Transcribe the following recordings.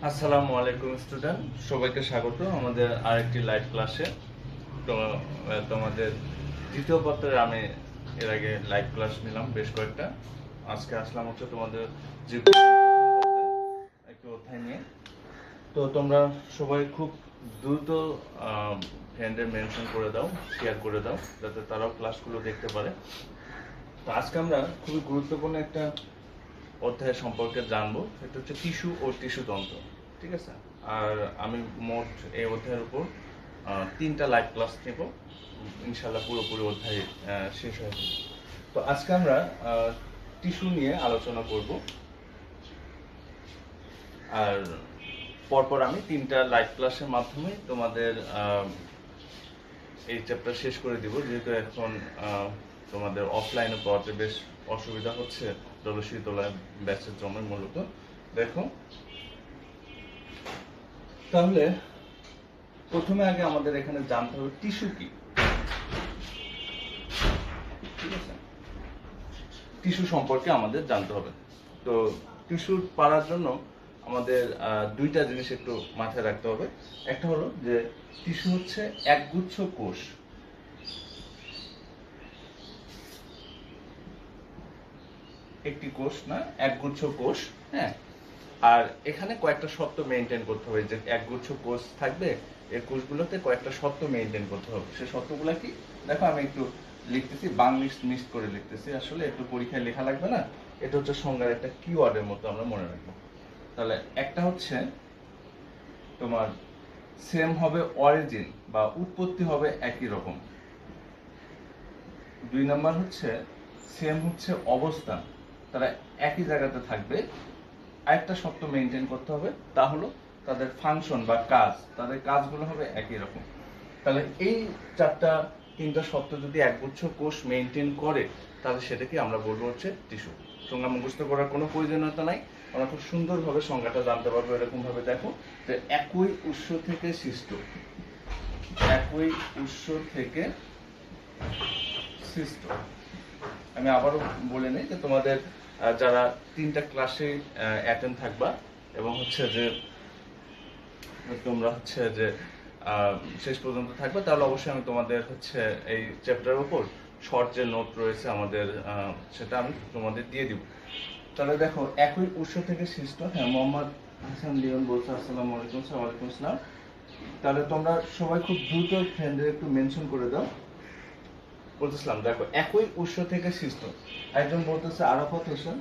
আসসালামু আলাইকুম স্টুডেন্ট, সবাইকে স্বাগত আমাদের আরেকটি লাইভ ক্লাসে। তো তোমাদের দ্বিতীয় পত্রে আমি এর আগে লাইভ ক্লাস নিলাম বেশ কয়েকটা। আজকে আসলাম হচ্ছে তোমাদের জীববিজ্ঞান প্রথম পত্রে একটি অধ্যায় নিয়ে। তো তোমরা সবাই খুব দ্রুত ফ্রেন্ডে মেনশন করে দাও, শেয়ার করে দাও, যাতে তারাও ক্লাসগুলো দেখতে পারে। তো আজকে আমরা খুবই গুরুত্বপূর্ণ একটা অধ্যায় সম্পর্কে জানবো, সেটা হচ্ছে টিস্যু ও টিস্যুতন্ত্র। ঠিক আছে, আর আমি মোট এই অধ্যায়ের উপর 3টা লাইভ ক্লাস নেব, ইনশাল্লাহ পুরোপুরি অধ্যায় শেষ হয়ে যাবে। তো আজকে আমরা টিস্যু নিয়ে আলোচনা করব, আর পরপর আমি 3টা লাইভ ক্লাসের মাধ্যমে তোমাদের এই চ্যাপ্টার শেষ করে দিব, যেহেতু এখন তোমাদের অফলাইনে পড়াতে বেশ অসুবিধা হচ্ছে জলশীতলায় ব্যাচের জন্য। মূলত দেখো, তাহলে প্রথমে আগে আমাদের এখানে জানতে হবে টিস্যু কি। ঠিক আছে, টিস্যু সম্পর্কে আমাদের জানতে হবে। তো টিস্যু পারার জন্য আমাদের দুইটা জিনিস একটু মাথায় রাখতে হবে। একটা হলো যে টিস্যু হচ্ছে একগুচ্ছ কোষ, একটি কোষ না, একগুচ্ছ কোষ। হ্যাঁ, আর এখানে কয়েকটা শর্ত মেনটেন করতে হবে, যে একগুচ্ছ কোষ থাকবে, এই কোষগুলোতে কয়েকটা শর্ত মেনটেন করতে হবে। সেই শর্তগুলো কি দেখো, আমি একটু লিখতেছি, বাংলিশ মিক্স করে লিখতেছি, আসলে একটু পরীক্ষায় লেখা লাগবে না, এটা হচ্ছে সংজ্ঞার একটা কিওয়ার্ডের মতো আমরা মনে রাখবো। তাহলে একটা হচ্ছে তোমার সেম হবে অরিজিন বা উৎপত্তি হবে একই রকম। 2 নাম্বার হচ্ছে সেম হচ্ছে অবস্থান, তারা একই জায়গাতে থাকবে। আরেকটা শর্ত মেনটেন করতে হবে, তা হলো তাদের ফাংশন বা কাজ, তাদের কাজগুলো হবে একই রকম। তাহলে এই 3টা শর্ত যদি একগুচ্ছ কোষ মেনটেন করে, তাহলে সেটাকে আমরা বলবো হচ্ছে টিস্যু। সংজ্ঞা মুখস্থ করার কোনো প্রয়োজনীয়তা নাই, আমরা খুব সুন্দরভাবে সংজ্ঞাটা জানতে পারবো। এরকম ভাবে দেখো, যে একই উৎস থেকে সৃষ্ট, একই উৎস থেকে সৃষ্ট। আমি আবারও বলে নিই যে তোমাদের যারা 3টা ক্লাসে অ্যাটেন্ড থাকবা এবং হচ্ছে যে তোমরা হচ্ছে যে শেষ পর্যন্ত থাকবে, তাহলে অবশ্যই আমি তোমাদের হচ্ছে এই চ্যাপ্টারের উপর শর্ট যে নোট রয়েছে আমাদের, সেটা আমি তোমাদের দিয়ে দিব। তাহলে দেখো, একই উৎস থেকে সৃষ্ট। হ্যাঁ, মোহাম্মদ হাসান লিওন বলছে আসসালামু আলাইকুম। ওয়ালাইকুম আসসালাম। তাহলে তোমরা সবাই খুব দ্রুত ফ্রেন্ডদের একটু মেনশন করে দাও। বলতেছিলাম দেখো, একই উৎস থেকে সৃষ্ট। একজন বলতেছে আরাফাত হোসেন,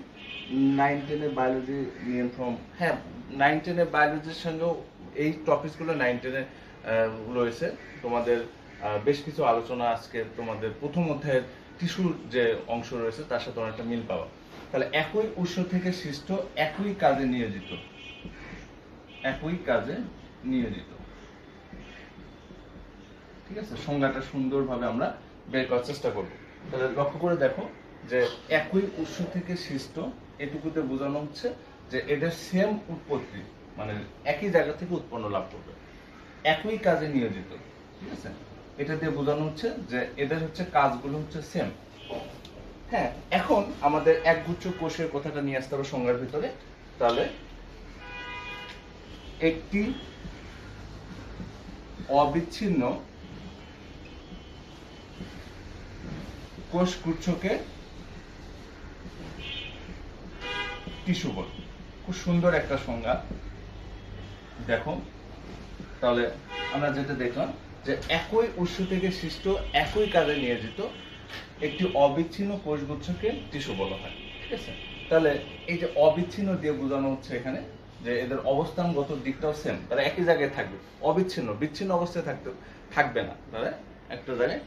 9-10 বায়োলজি নিয়েন ফ্রম। হ্যাঁ, 9-10 বায়োলজির সঙ্গেও এই টপিকসগুলো 9-10 রয়েছে। তোমাদের বেশ কিছু আলোচনা আজকে তোমাদের প্রথম অধ্যায়ের টিস্যুর যে অংশ রয়েছে তার সাথে অনেকটা মিল পাওয়া। তাহলে একই উৎস থেকে সৃষ্ট, একই কাজে নিয়োজিত, একই কাজে নিয়োজিত। ঠিক আছে, সংজ্ঞাটা সুন্দরভাবে আমরা বের করার চেষ্টা করব। তাহলে লক্ষ্য করে দেখো, যে একই উৎস থেকে সৃষ্ট, এটুকুতে বোঝানো হচ্ছে যে এদের সেম উৎপত্তি, মানে একই জায়গা থেকে উৎপন্ন লাভ করবে, একই কাজে নিয়োজিত। ঠিক আছে, এটা দিয়ে বোঝানো হচ্ছে যে এদের হচ্ছে কাজগুলো হচ্ছে সেম। হ্যাঁ, এখন আমাদের একগুচ্ছ কোষের কথাটা নিয়ে আসতে হবে সংজ্ঞার ভিতরে। তাহলে একটি অবিচ্ছিন্ন কোষগুচ্ছকে টিস্যু বলে। খুব সুন্দর একটা সংজ্ঞা। দেখো, তাহলে আমরা যেটা দেখলাম, যে একই উৎস থেকে সৃষ্ট, একই কাজে নিয়োজিত একটি অবিচ্ছিন্ন কোষগুচ্ছকে টিস্যু বলা হয়। ঠিক আছে, তাহলে এই যে অবিচ্ছিন্ন দিয়ে বোঝানো হচ্ছে এখানে যে এদের অবস্থানগত দিকটাও সেম, তারা একই জায়গায় থাকবে, অবিচ্ছিন্ন, বিচ্ছিন্ন অবস্থায় থাকবে না, তারা একটা জায়গায়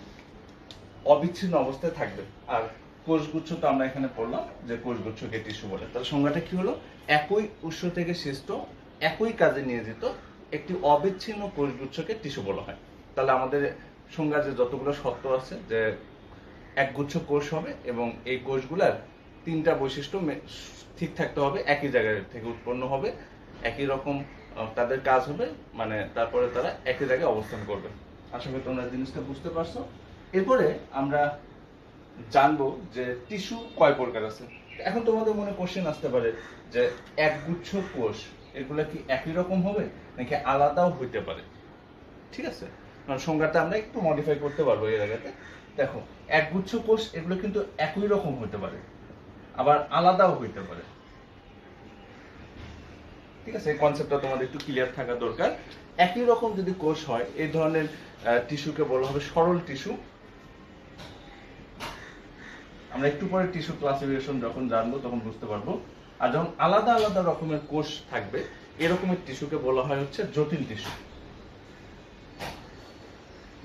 অবিচ্ছিন্ন অবস্থায় থাকবে। আর কোষগুচ্ছ তো আমরা এখানে পড়লাম যে কোষগুচ্ছকে টিস্যু বলে। তাহলে সংজ্ঞাটা কি হলো, একই উৎস থেকে সৃষ্ট, একই কাজে নিয়োজিত একটি অবিচ্ছিন্ন কোষগুচ্ছকে টিস্যু বলা হয়। তাহলে আমাদের সংজ্ঞার যে যতগুলো শর্ত আছে, যে একগুচ্ছ কোষ হবে এবং এই কোষগুলার 3টা বৈশিষ্ট্য ঠিক থাকতে হবে, একই জায়গা থেকে উৎপন্ন হবে, একই রকম তাদের কাজ হবে, মানে তারপরে তারা একই জায়গায় অবস্থান করবে। আশা করি তোমরা জিনিসটা বুঝতে পারছো। এরপরে আমরা জানবো যে টিস্যু কয় প্রকার আছে। এখন তোমাদের মনে কোশ্চেন আসতে পারে যে একগুচ্ছ কোষ, এগুলো কি একই রকম হবে নাকি আলাদাও হইতে পারে, ঠিক আছে? কারণ সংজ্ঞাটা আমরা একটু মডিফাই করতে পারবো এই জায়গাতে। দেখো, একগুচ্ছ কোষ এগুলো কিন্তু একই রকম হতে পারে, আবার আলাদাও হইতে পারে, ঠিক আছে? এই কনসেপ্টটা তোমাদের একটু ক্লিয়ার থাকা দরকার। একই রকম যদি কোষ হয়, এই ধরনের টিস্যুকে বলা হবে সরল টিস্যু। আমরা একটু পরে টিস্যু ক্লাসিফিকেশন যখন জানবো তখন বুঝতে পারবো। আর যখন আলাদা আলাদা রকমের কোষ থাকবে, এরকমের টিস্যুকে বলা হয় হচ্ছে জটিল টিস্যু।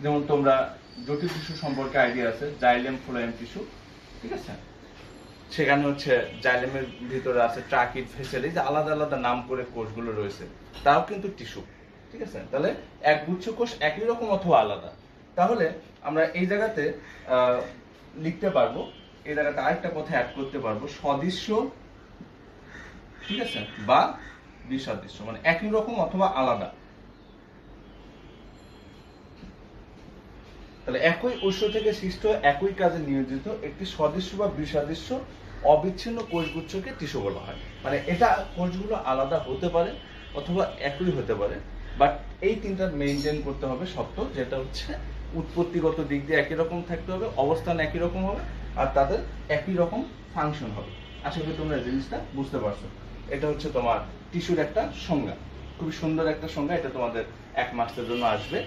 যেমন তোমরা জটিল টিস্যু সম্পর্কে আইডিয়া আছে, জাইলেম ফ্লোয়েম টিস্যু, ঠিক আছে? সেখানে হচ্ছে জাইলেমের ভিতরে আছে ট্রাকিড, ভেসেল, এই যে আলাদা আলাদা নাম করে কোষগুলো রয়েছে, তাও কিন্তু টিস্যু, ঠিক আছে? তাহলে এক গুচ্ছ কোষ একই রকম অথবা আলাদা। তাহলে আমরা এই জায়গাতে লিখতে পারবো, এই জায়গাতে আরেকটা কথা অ্যাড করতে পারবো, সদৃশ্য, ঠিক আছে, বা বিসদৃশ্য, মানে একই রকম অথবা আলাদা। তাহলে একই উৎস থেকে সৃষ্ট একই কাজে নিয়োজিত একটি সদৃশ্য বা বিসদৃশ্য অবিচ্ছিন্ন কোষগুচ্ছকে টিস্যু বলা হয়। মানে এটা কোষগুলো আলাদা হতে পারে অথবা একই হতে পারে, বাট এই তিনটা মেইনটেইন করতে হবে শর্ত, যেটা হচ্ছে উৎপত্তিগত দিক দিয়ে একই রকম থাকতে হবে, অবস্থান একই রকম হবে, আর তাদের একই রকম ফাংশন হবে। আশা করি তোমরা জিনিসটা বুঝতে পারছো। এটা হচ্ছে তোমার টিস্যুর একটা সংজ্ঞা, খুবই সুন্দর একটা সংজ্ঞা, এটা তোমাদের 1 মাসের জন্য আসবে।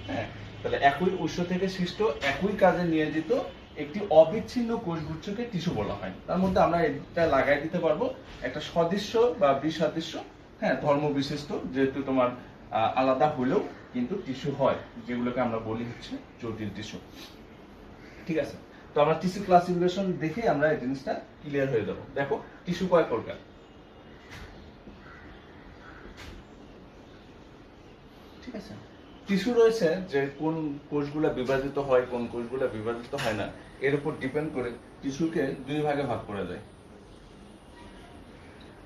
হ্যাঁ, তাহলে একই উৎস থেকে সৃষ্ট একই কাজে নিয়োজিত একটি অবিচ্ছিন্ন কোষগুচ্ছকে টিস্যু বলা হয়। তার মধ্যে আমরা এটা লাগাই দিতে পারবো একটা সদৃশ্য বা বিসদৃশ্য, হ্যাঁ, ধর্ম বিশিষ্ট, যেহেতু তোমার আলাদা হলেও কিন্তু টিস্যু হয়, যেগুলোকে আমরা বলি হচ্ছে জটিল টিস্যু, ঠিক আছে? তো আমরা টিস্যু ক্লাসিফিকেশন দেখে আমরা এই জিনিসটা ক্লিয়ার হয়ে যাব। দেখো, টিস্যু কয় প্রকার? ঠিক আছে, টিস্যু রয়েছে যে কোন কোষগুলো বিভাজিত হয়, কোন কোষগুলো বিভাজিত হয় না, এর উপর ডিপেন্ড করে টিস্যুকে 2 ভাগে ভাগ করা যায়।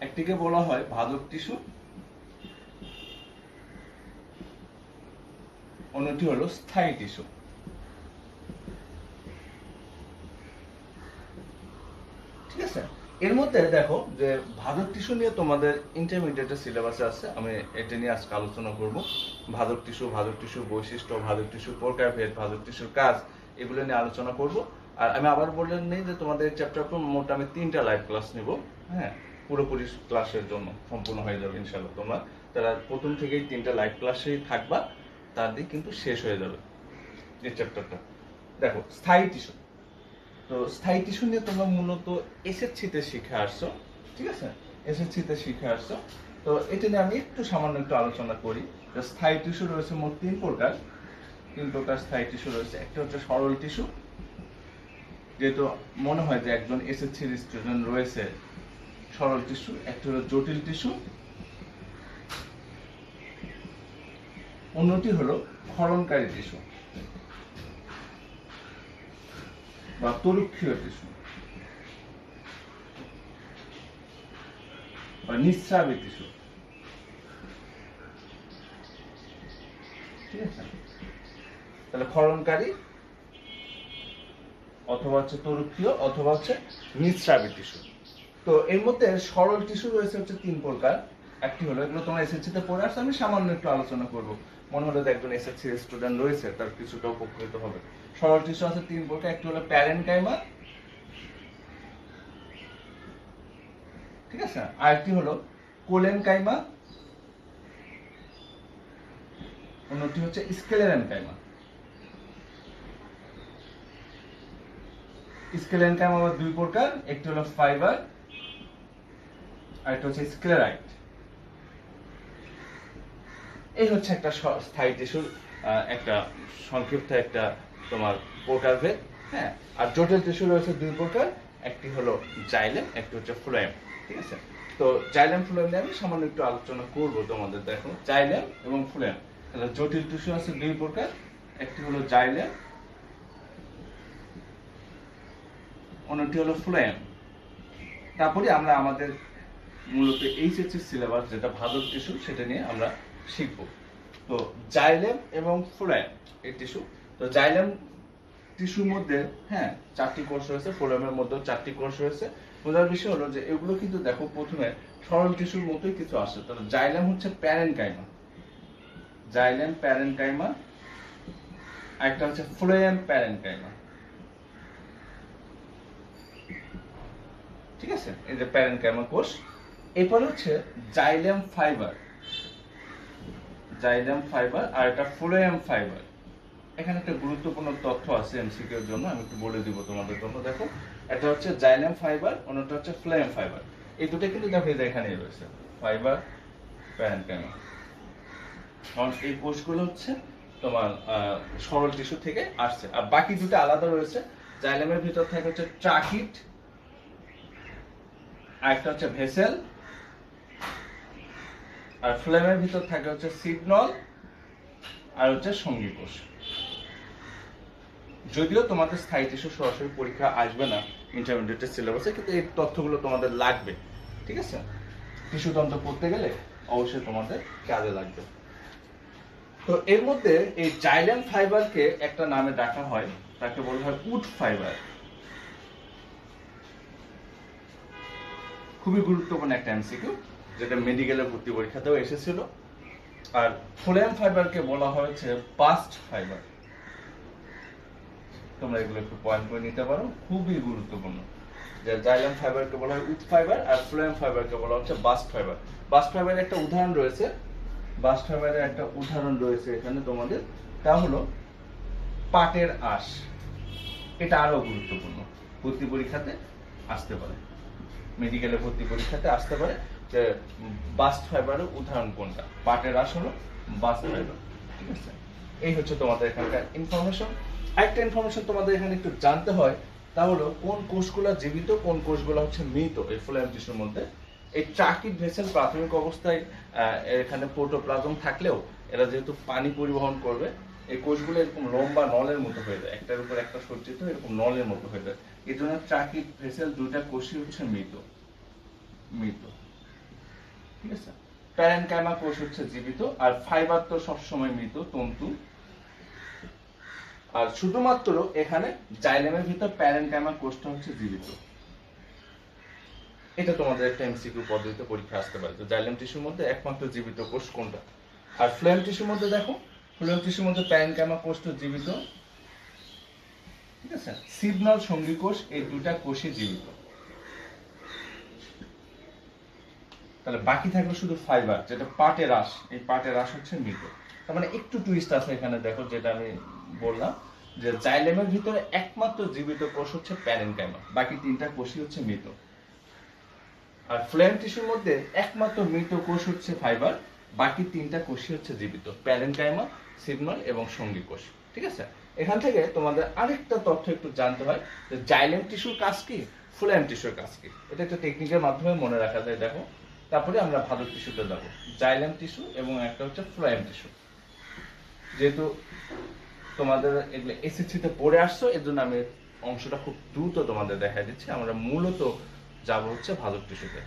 একটিকে বলা হয় ভাজক টিস্যু, অন্যটি হলো স্থায়ী টিস্যু। ঠিক আছে, এর মধ্যে দেখো যে ভাজক টিস্যু নিয়ে তোমাদের ইন্টারমিডিয়েটের সিলেবাসে আছে, আমি এটা নিয়ে আজকে আলোচনা করব। ভাজক টিস্যুর বৈশিষ্ট্য, ভাজক টিস্যুর প্রকারভেদ, ভাজক টিস্যুর কাজ, এগুলো নিয়ে আলোচনা করব। আর আমি আবার বললেন নেই যে তোমাদের চ্যাপ্টার মোট আমি 3টা লাইভ ক্লাস নিব। হ্যাঁ, পুরোপুরি ক্লাসের জন্য সম্পূর্ণ হয়ে যাবে ইনশাআল্লাহ। তোমরা তারা প্রথম থেকেই 3টা লাইভ ক্লাসেই থাকবা, তার দিয়ে কিন্তু শেষ হয়ে যাবে এই চ্যাপ্টারটা। দেখো, স্থায়ী টিস্যু। তো স্থায়ী টিস্যু নিয়ে তোমরা মূলত এসএসসিতে শিখে আসছো, ঠিক আছে? এসএসসিতে শিখে আসছো। তো এটা নিয়ে আমি একটু সামান্য একটু আলোচনা করি। স্থায়ী টিস্যু রয়েছে মোট 3 প্রকার। 3 প্রকার স্থায়ী টিস্যু রয়েছে। একটা হচ্ছে সরল টিস্যু, যেহেতু মনে হয় যে একজন এসএসসির স্টুডেন্ট রয়েছে, সরল টিস্যু। একটা হলো জটিল টিস্যু, অন্যটি হলো ক্ষরণকারী টিস্যু বা তরুক্ষীয় টিস্যু বা নিঃস্রাবী টিস্যু, ঠিক আছে? তাহলে ক্ষরণকারী অথবা হচ্ছে তরুক্ষীয় অথবা হচ্ছে নিঃস্রাবী টিস্যু। তো এর মধ্যে সরল টিস্যু রয়েছে হচ্ছে 3 প্রকার। একটি হলো, এগুলো তোমরা এসএসসিতে পড়ে আসছো, আমি সামান্য একটু আলোচনা করব। মনে হলো যে একজন এসএসসি স্টুডেন্ট রয়েছে, তার কিছুটা উপকৃত হবে। সরল টিস্যু আছে 3 প্রকার। একটি হলো প্যারেনকাইমা, ঠিক আছে? আরেকটি হলো কোলেনকাইমা, অন্যটি হচ্ছে স্ক্লেরেনকাইমা। স্ক্লেরেনকাইমা আবার 2 প্রকার, একটি হলো ফাইবার, আরেকটা হচ্ছে স্ক্লেরাইট। এই হচ্ছে একটা স্থায়ী টিস্যুর একটা সংক্ষিপ্ত একটা তোমার প্রকারভেদ। হ্যাঁ, আর জটিল টিস্যু রয়েছে 2 প্রকার, একটি হলো জাইলেম, একটি হচ্ছে ফ্লোয়েম, ঠিক আছে? তো জাইলেম ফ্লোয়েম নিয়ে আমি সামান্য একটু আলোচনা করব তোমাদের। দেখো, জাইলেম এবং ফ্লোয়েম। তাহলে জটিল টিস্যু আছে 2 প্রকার, একটি হলো জাইলেম, অন্যটি হলো ফ্লোয়েম। তারপরে আমরা আমাদের মূলত এইচএসসি সিলেবাস যেটা ভাজক টিস্যু, সেটা নিয়ে আমরা শিখব। তো জাইলেম এবং ফ্লোয়েম এই টিস্যু। তো জাইলেম টিস্যুর মধ্যে, হ্যাঁ, 4টি কোষ রয়েছে, ফ্লোয়েমের মধ্যেও 4টি কোষ রয়েছে। বোঝার বিষয় হলো যে এগুলো কিন্তু দেখো প্রথমে সরল টিস্যুর মতোই কিছু আসে। তাহলে জাইলেম হচ্ছে প্যারেনকাইমা, জাইলেম প্যারেনকাইমা, একটা হচ্ছে ফ্লোয়েম প্যারেনকাইমা। ঠিক আছে, এই যে প্যারেনকাইমা কোষ। এরপর হচ্ছে জাইলেম ফাইবার, জাইলেম ফাইবার আর একটা ফ্লোয়েম ফাইবার। এখানে একটা গুরুত্বপূর্ণ তথ্য আছে এমসিকিউ এর জন্য, আমি একটু বলে দিব তোমাদের জন্য। দেখো, এটা হচ্ছে জাইলেম ফাইবার, অন্যটা হচ্ছে ফ্লোয়েম ফাইবার। এই দুটো কিন্তু দেখো এই যে এখানেই রয়েছে, ফাইবার, প্যারেনকাইমা। কারণ এই কোষগুলো হচ্ছে তোমার সরল টিস্যু থেকে আসছে, আর বাকি দুটো আলাদা রয়েছে। জাইলেমের ভিতর থাকে হচ্ছে ট্রাকিট, আর একটা হচ্ছে ভেসেল, আর ফ্লোয়েমের ভিতর থাকে হচ্ছে সিগনল আর হচ্ছে সঙ্গী কোষ। যদিও তোমাদের স্থায়ী টিস্যু সরাসরি পরীক্ষা আসবে না ইন্টারমিডিয়েটের সিলেবাসে, কিন্তু এই তথ্যগুলো তোমাদের লাগবে। ঠিক আছে, টিস্যুতন্ত্র পড়তে গেলে অবশ্যই তোমাদের কাজে লাগবে। তো এর মধ্যে এই জাইলেম ফাইবারকে একটা নামে ডাকা হয়, তাকে বলা হয় উড ফাইবার। খুবই গুরুত্বপূর্ণ একটা এমসিকিউ, যেটা মেডিকেলের ভর্তি পরীক্ষাতেও এসেছিল। আর ফ্লোয়েম ফাইবারকে বলা হয়েছে বাস্ট ফাইবার। তোমরা এগুলো একটু পয়েন্ট করে নিতে পারো, খুবই গুরুত্বপূর্ণ। যে জাইলেম ফাইবারকে বলা হয় উড ফাইবার, আর ফ্লোয়েম ফাইবারকে বলা হচ্ছে বাস্ট ফাইবার। বাস্ট ফাইবারের একটা উদাহরণ রয়েছে, বাস্ট ফাইবারের একটা উদাহরণ রয়েছে এখানে তোমাদের, তা হলো পাটের আঁশ। এটা আরো গুরুত্বপূর্ণ, ভর্তি পরীক্ষাতে আসতে পারে, মেডিকেলে ভর্তি পরীক্ষাতে আসতে পারে যে বাস্ট ফাইবারের উদাহরণ কোনটা। পাটের আঁশ হলো বাস্ট ফাইবার। ঠিক আছে, এই হচ্ছে তোমাদের এখানকার ইনফরমেশন। একটা ইনফরমেশন তোমাদের এখানে একটু জানতে হয়, তা হলো কোন কোষগুলো জীবিত, কোন কোষগুলো হচ্ছে মৃত এই ফ্লোয়েম টিস্যুর মধ্যে। এই ট্রাকিট ভেসেল প্রাথমিক অবস্থায় এখানে প্রোটোপ্লাজম থাকলেও এরা যেহেতু পানি পরিবহন করবে, এই কোষগুলো এরকম লম্বা নলের মতো হয়ে যায়, একটার উপর একটা সজ্জিত এরকম নলের মতো হয়ে যায়। এই জন্য ট্রাকিট ভেসেল দুইটা কোষই হচ্ছে মৃত, মৃত। ঠিক আছে, প্যারেনকাইমা কোষ হচ্ছে জীবিত, আর ফাইবার তো সবসময় মৃত, তন্তু। আর শুধুমাত্র এখানে জাইলেমের ভিতর প্যারেনকাইমা কোষটা হচ্ছে জীবিত। এটা তোমাদের একটা এমসিকিউ পদ্ধতিতে পরীক্ষা আসতে পারে, যে জাইলেম টিস্যুর মধ্যে একমাত্র জীবিত কোষ কোনটা। আর ফ্লোয়েম টিস্যুর মধ্যে দেখো, ফ্লোয়েম টিস্যুর মধ্যে প্যারেনকাইমা কোষটা জীবিত। ঠিক আছে, সিগনল সঙ্গী কোষ, এই দুটা কোষই জীবিত। তাহলে বাকি থাকলো শুধু ফাইবার, যেটা পাটের আঁশ। এই পাটের আঁশ হচ্ছে মৃত। তার মানে একটু টুইস্ট আছে এখানে, দেখো যেটা আমি বললাম যে জাইলেমের ভিতরে একমাত্র জীবিত কোষ হচ্ছে প্যারেনকাইমা, বাকি তিনটা কোষই হচ্ছে মৃত। আর ফ্লোয়েম টিস্যুর মধ্যে একমাত্র মৃত কোষ হচ্ছে ফাইবার, বাকি তিনটা কোষই হচ্ছে জীবিত, প্যারেনকাইমা, সিগনল এবং সঙ্গী কোষ। ঠিক আছে, এখান থেকে তোমাদের আরেকটা তথ্য একটু জানতে হয়, যে জাইলেম টিস্যুর কাজ কি, ফ্লোয়েম টিস্যুর কাজ কি। এটা একটা টেকনিকের মাধ্যমে মনে রাখা যায়। দেখো, তারপরে আমরা ভালো টিস্যুতে যাবো, জাইলেম টিস্যু এবং একটা হচ্ছে ফ্লোয়েম টিস্যু। যেহেতু তোমাদের এগুলো এসএসসিতে পড়ে আসছো, এর জন্য আমি অংশটা খুব দ্রুত তোমাদের দেখা দিচ্ছি। আমরা মূলত যাব হচ্ছে ভালো টিস্যুতে।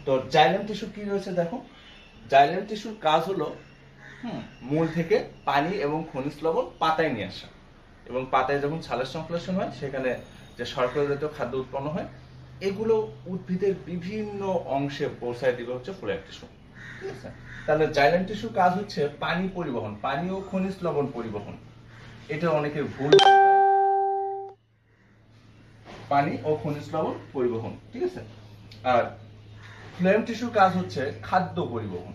তো জাইলেম টিস্যু কি রয়েছে দেখো, জাইলেম টিস্যুর কাজ হলো মূল থেকে পানি এবং খনিজ লবণ পাতায় নিয়ে আসা, এবং পাতায় যখন ছালের সংশ্লেষণ হয় সেখানে যে শর্করা জাতীয় খাদ্য উৎপন্ন হয়, এগুলো উদ্ভিদের বিভিন্ন অংশে পৌঁছায় দিবে হচ্ছে ফ্লোয়েম টিস্যু। ঠিক আছে, তাহলে জাইলেম টিস্যুর কাজ হচ্ছে পানি পরিবহন, পানি ও খনিজ লবণ পরিবহন। এটা অনেকের ভুল, পানি ও খনিজ লবণ পরিবহন। ঠিক আছে, আর ফ্লোয়েম টিস্যুর কাজ হচ্ছে খাদ্য পরিবহন।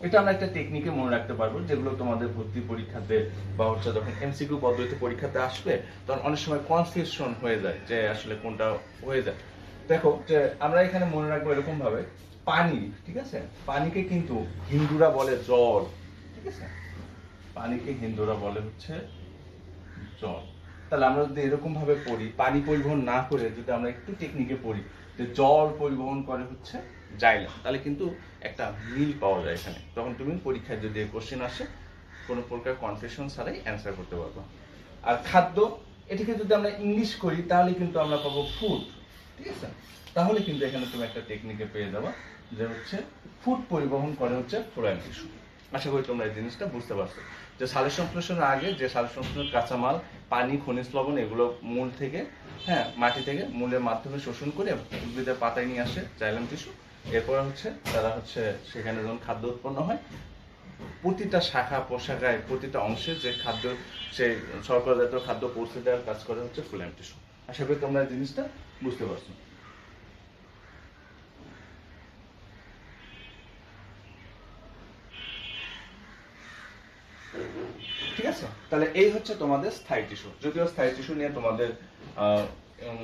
এটা আমরা একটা টেকনিকে মনে রাখতে পারবো, যেগুলো তোমাদের ভর্তি পরীক্ষাতে বা হচ্ছে যখন এমসিকিউ পদ্ধতিতে পরীক্ষাতে আসবে, তখন অনেক সময় কনফিউশন হয়ে যায় যে আসলে কোনটা হয়ে যায়। দেখো, যে আমরা এখানে মনে রাখবো এরকম ভাবে, পানি, ঠিক আছে, পানিকে কিন্তু হিন্দুরা বলে জল। ঠিক আছে, পানিকে হিন্দুরা বলে হচ্ছে জল। তাহলে আমরা যদি এরকম ভাবে পড়ি, পানি পরিবহন না করে যদি আমরা একটু টেকনিকে পড়ি যে জল পরিবহন করে হচ্ছে জাইলেম, তাহলে কিন্তু একটা মিল পাওয়া যায় এখানে। তখন তুমি পরীক্ষায় যদি কোশ্চেন আসে, কোনো প্রকার কনফিউশন ছাড়াই অ্যান্সার করতে পারবো। আর খাদ্য, এটাকে যদি আমরা ইংলিশ করি তাহলে কিন্তু আমরা পাবো ফুড। ঠিক আছে, তাহলে কিন্তু এখানে তুমি একটা টেকনিকে পেয়ে যাবো যে হচ্ছে ফুড পরিবহন করে হচ্ছে ফ্লোয়েম টিস্যু। আশা করি তোমরা এই জিনিসটা বুঝতে পারছো যে সালোক সংশ্লেষণের আগে যে সালোক সংশ্লেষণের কাঁচামাল পানি, খনিজ লবণ এগুলো মূল থেকে, হ্যাঁ, মাটি থেকে মূলের মাধ্যমে শোষণ করে উদ্ভিদের পাতায় নিয়ে আসে জাইলাম টিস্যু। এরপর হচ্ছে তারা হচ্ছে সেখানে যখন খাদ্য উৎপন্ন হয়, প্রতিটা শাখা প্রশাখায় প্রতিটা অংশে যে খাদ্য, সেই শর্করা জাতীয় খাদ্য পৌঁছে দেওয়ার কাজ করে হচ্ছে ফ্লোয়েম টিস্যু। আশা করি তোমরা এই জিনিসটা বুঝতে পারছো। ঠিক আছে, তাহলে এই হচ্ছে তোমাদের স্থায়ী টিস্যু। যদিও স্থায়ী টিস্যু নিয়ে তোমাদের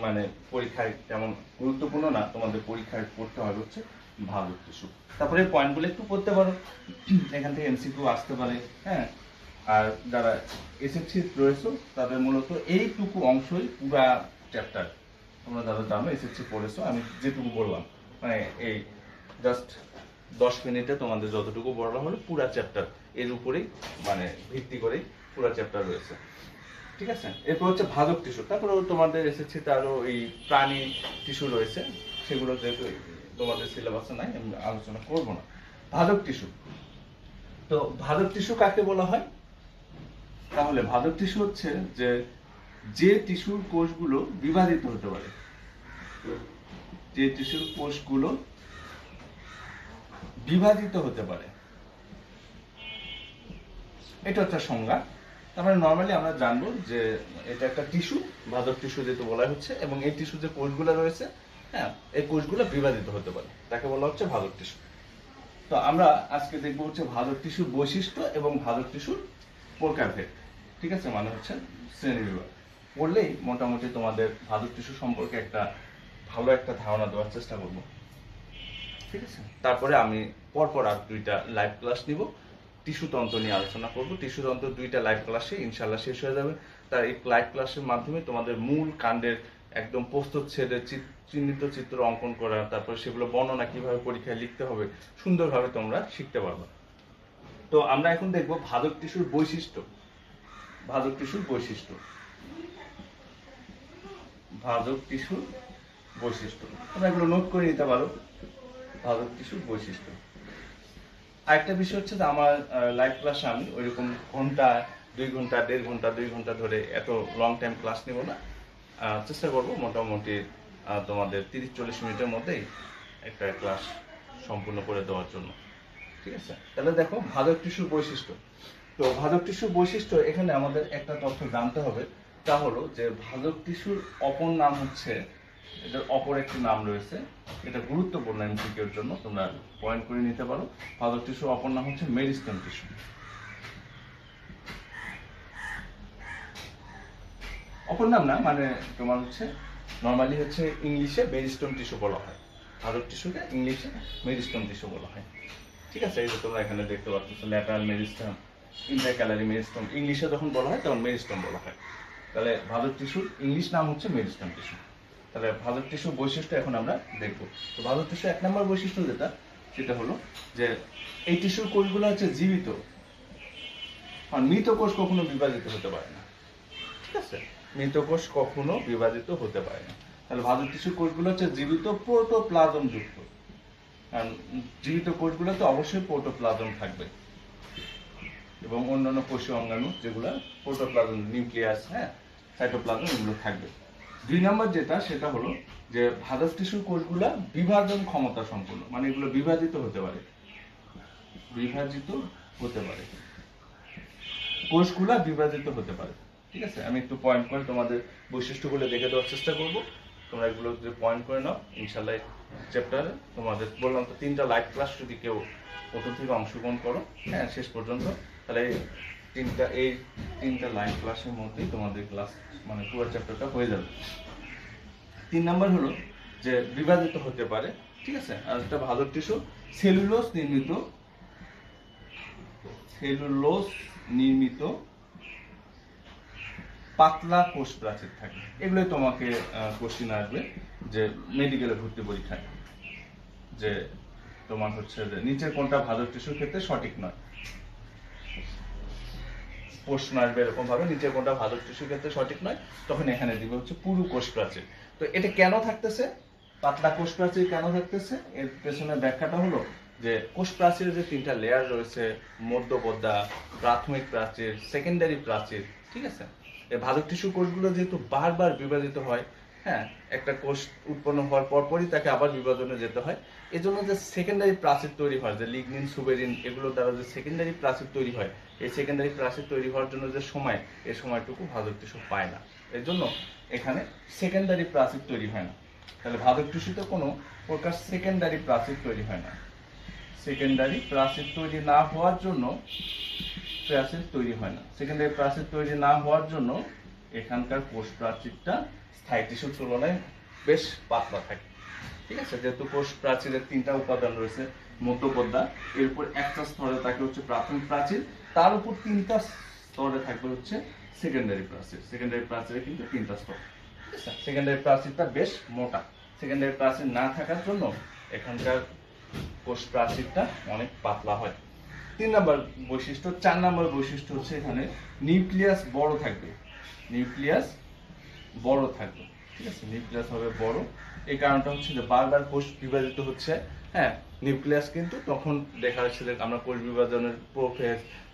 মানে পরীক্ষায় তেমন গুরুত্বপূর্ণ না, তোমাদের পরীক্ষায় পড়তে হবে হচ্ছে ভাজক টিস্যু। তারপরে পয়েন্টগুলো একটু পড়তে পারো, এখান থেকে এমসিকিউ আসতে পারে। হ্যাঁ, আর যারা এসএসসি রয়েছে তাদের মূলত এইটুকু অংশই পুরা চ্যাপ্টার। তোমরা যারা জানো এসএসসি পড়েছো, আমি যেটুকু বললাম মানে এই জাস্ট 10 মিনিটে তোমাদের যতটুকু বলা হলো পুরা চ্যাপ্টার এর উপরেই মানে ভিত্তি করেই পুরা চ্যাপ্টার রয়েছে। ঠিক আছে, এরপর হচ্ছে ভাজক টিস্যু। তারপরে তোমাদের এসএসসিতে আরো এই প্রাণী টিস্যু রয়েছে, সেগুলো যেহেতু তোমাদের সিলেবাসে নাই আমি আলোচনা করব না। ভাজক টিস্যু, তো ভাজক টিস্যু কাকে বলা হয়? তাহলে ভাজক টিস্যু হচ্ছে যে টিস্যুর কোষগুলো বিভাজিত হতে পারে, যে টিস্যুর কোষগুলো বিভাজিত হতে পারে, এটা একটা সংজ্ঞা। তারপরে নর্মালি আমরা জানবো যে এটা একটা টিস্যু, ভাজক টিস্যু যেহেতু বলা হচ্ছে, এবং এই টিস্যু যে কোষগুলো রয়েছে, হ্যাঁ, এই কোষগুলো বিভাজিত হতে পারে, তাকে বলা হচ্ছে ভাজক টিস্যু। তো আমরা আজকে দেখবো হচ্ছে ভাজক টিস্যুর বৈশিষ্ট্য এবং ভাজক টিস্যুর প্রকারভেদ। ঠিক আছে, মানে হচ্ছে শ্রেণীবিভাগ। পড়লেই মোটামুটি তোমাদের ভাজক টিস্যু সম্পর্কে একটা ভালো একটা ধারণা দেওয়ার চেষ্টা করব। ঠিক আছে, তারপরে আমি পরপর আর 2টা লাইভ ক্লাস নিব, টিস্যু তন্ত্র নিয়ে আলোচনা করব। টিস্যু তন্ত্র 2টা লাইভ ক্লাসে ইনশাল্লাহ শেষ হয়ে যাবে। তার এই লাইভ ক্লাসের মাধ্যমে তোমাদের মূল কাণ্ডের একদম প্রস্তুচ্ছেদের চিহ্নিত চিত্র অঙ্কন করা, তারপরে সেগুলো বর্ণনা কিভাবে পরীক্ষায় লিখতে হবে সুন্দরভাবে তোমরা শিখতে পারবে। তো আমরা এখন দেখব ভাজক টিস্যুর বৈশিষ্ট্য। ভাজক টিস্যুর বৈশিষ্ট্য, ভাজক টিস্যুর বৈশিষ্ট্য তোমরা এগুলো নোট করে নিতে পারো। ভাজক টিস্যুর বৈশিষ্ট্য। আরেকটা বিষয় হচ্ছে যে আমার লাইভ ক্লাসে আমি ওইরকম ঘন্টা 2 ঘন্টা 1.5 ঘন্টা 2 ঘন্টা ধরে এত লং টাইম ক্লাস নেব না, চেষ্টা করব মোটামুটি তোমাদের 30-40 মিনিটের মধ্যেই একটা ক্লাস সম্পূর্ণ করে দেওয়ার জন্য। ঠিক আছে, তাহলে দেখো ভাজক টিস্যুর বৈশিষ্ট্য। তো ভাজক টিস্যুর বৈশিষ্ট্য, এখানে আমাদের একটা তথ্য জানতে হবে, তা হলো যে ভাজক টিস্যুর অপর নাম হচ্ছে, এটার অপর একটি নাম রয়েছে, এটা গুরুত্বপূর্ণ এমসিকিউর জন্য, তোমরা পয়েন্ট করে নিতে পারো। ভাজক টিস্যুর অপর নাম হচ্ছে মেরিস্টেম টিস্যু। অপর নাম না, মানে তোমার হচ্ছে নর্মালি হচ্ছে ইংলিশে মেরিস্টেম টিস্যু বলা হয়, ভাজক টিস্যুকে ইংলিশে মেরিস্টেম টিস্যু বলা হয়। ঠিক আছে, এই যে তোমরা এখানে দেখতে পাচ্ছ ল্যাটারাল মেরিস্টেম, ইন্টারক্যালারি মেরিস্টেম, ইংলিশে যখন বলা হয় তখন মেরিস্টেম বলা হয়। তাহলে ভাজক টিস্যুর ইংলিশ নাম হচ্ছে মেরিস্টেম টিস্যু। তাহলে ভাজক টিস্যুর বৈশিষ্ট্য এখন আমরা দেখব। তো ভাজক টিস্যু 1 নম্বর বৈশিষ্ট্য যেটা, সেটা হলো যে এই টিস্যুর কোষগুলো হচ্ছে জীবিত, আর মৃত কোষ কখনো বিভাজিত হতে পারে না। ঠিক আছে, মৃত কোষ কখনো বিভাজিত হতে পারে না। তাহলে ভাজক টিস্যুর কোষগুলো হচ্ছে জীবিত, প্রোটোপ্লাজম যুক্ত। কারণ জীবিত কোষগুলোতে অবশ্যই প্রোটোপ্লাজম থাকবে এবং অন্যান্য কোষীয় অঙ্গাণু যেগুলো প্রোটোপ্লাজম, নিউক্লিয়াস, হ্যাঁ, সাইটোপ্লাজম, এগুলো থাকবে। 2 নম্বর যেটা, সেটা হলো যে ভাজক টিস্যুর কোষগুলা বিভাজন ক্ষমতা সম্পন্ন, মানে এগুলো বিভাজিত হতে পারে, বিভাজিত হতে পারে, কোষগুলা বিভাজিত হতে পারে। ঠিক আছে, আমি একটু পয়েন্ট করে তোমাদের বৈশিষ্ট্যগুলো দেখে দেওয়ার চেষ্টা করব, তোমরা এগুলো যদি পয়েন্ট করে নাও ইনশাল্লাহ চ্যাপ্টারে তোমাদের বললাম তো 3টা লাইভ ক্লাস যদি কেউ প্রথম থেকে অংশগ্রহণ করো, হ্যাঁ, শেষ পর্যন্ত, তাহলে এই তিনটা লাইভ ক্লাসের মধ্যেই তোমাদের ক্লাস মানে পুরো চ্যাপ্টারটা হয়ে যাবে। 3 নাম্বার হলো যে বিভাজিত হতে পারে। ঠিক আছে, আর একটা ভাজক টিস্যু সেলুলোজ নির্মিত পাতলা কোষ প্রাচীর থাকে। এগুলোই তোমাকে কোশ্চিন আসবে যে মেডিকেলে ভর্তি পরীক্ষায়, যে তোমার হচ্ছে যে নিচের কোনটা ভাজক টিস্যুর ক্ষেত্রে সঠিক নয়, প্রশ্ন আসবে এরকম ভাবে, নিচের কোনটা ভাজক টিস্যুর ক্ষেত্রে সঠিক নয়, তখন এখানে দিবে হচ্ছে পুরু কোষ প্রাচীর। তো এটা কেন থাকতেছে, পাতলা কোষ প্রাচীর কেন থাকতেছে, এর পেছনে ব্যাখ্যাটা হলো যে কোষ প্রাচীরের যে 3টা লেয়ার রয়েছে, মধ্যপর্দা, প্রাথমিক প্রাচীর, সেকেন্ডারি প্রাচীর, ঠিক আছে। এই ভাজক টিস্যু কোষগুলো যেহেতু বারবার বিভাজিত হয়, হ্যাঁ, একটা কোষ উৎপন্ন হওয়ার পরপরই তাকে আবার বিভাজনে যেতে হয়, এজন্য যে সেকেন্ডারি প্রাচীর তৈরি হয়, যে লিগনিন, সুবেরিন, এগুলো দ্বারা যে সেকেন্ডারি প্রাচীর তৈরি হয়, এই সেকেন্ডারি প্রাচীর তৈরি হওয়ার জন্য যে সময়, এই সময়টুকু ভাজক টিস্যু পায় না। এর জন্য এখানে সেকেন্ডারি প্রাচীর তৈরি হয় না। তাহলে ভাজক টিস্যুতে কোনো প্রকার সেকেন্ডারি প্রাচীর তৈরি হয় না। সেকেন্ডারি প্রাচীর তৈরি না হওয়ার জন্য সেকেন্ডারি প্রাচীর তৈরি না হওয়ার জন্য এখানকার কোষ প্রাচীরটা স্থায়ী টিস্যুর তুলনায় বেশ পাতলা থাকে, ঠিক আছে। যেহেতু কোষ প্রাচীরের 3টা উপাদান রয়েছে, মধ্যপর্দা, এরপর একটা স্তরে থাকে হচ্ছে প্রাথমিক প্রাচীর, তার উপর 3টা স্তরে থাকবে হচ্ছে সেকেন্ডারি প্রাচীর। সেকেন্ডারি প্রাচীরে কিন্তু 3টা স্তর, ঠিক আছে। সেকেন্ডারি প্রাচীরটা বেশ মোটা। সেকেন্ডারি প্রাচীর না থাকার জন্য এখানকার কোষ প্রাচীরটা অনেক পাতলা হয়। 4 নম্বর বৈশিষ্ট্য হচ্ছে এখানে নিউক্লিয়াস বড় থাকবে। ঠিক আছে, নিউক্লিয়াস হবে বড়। এই কারণটা হচ্ছে যে বারবার কোষ বিভাজিত হচ্ছে, হ্যাঁ। নিউক্লিয়াস কিন্তু তখন দেখা যাচ্ছে যে আমরা কোষ বিভাজনের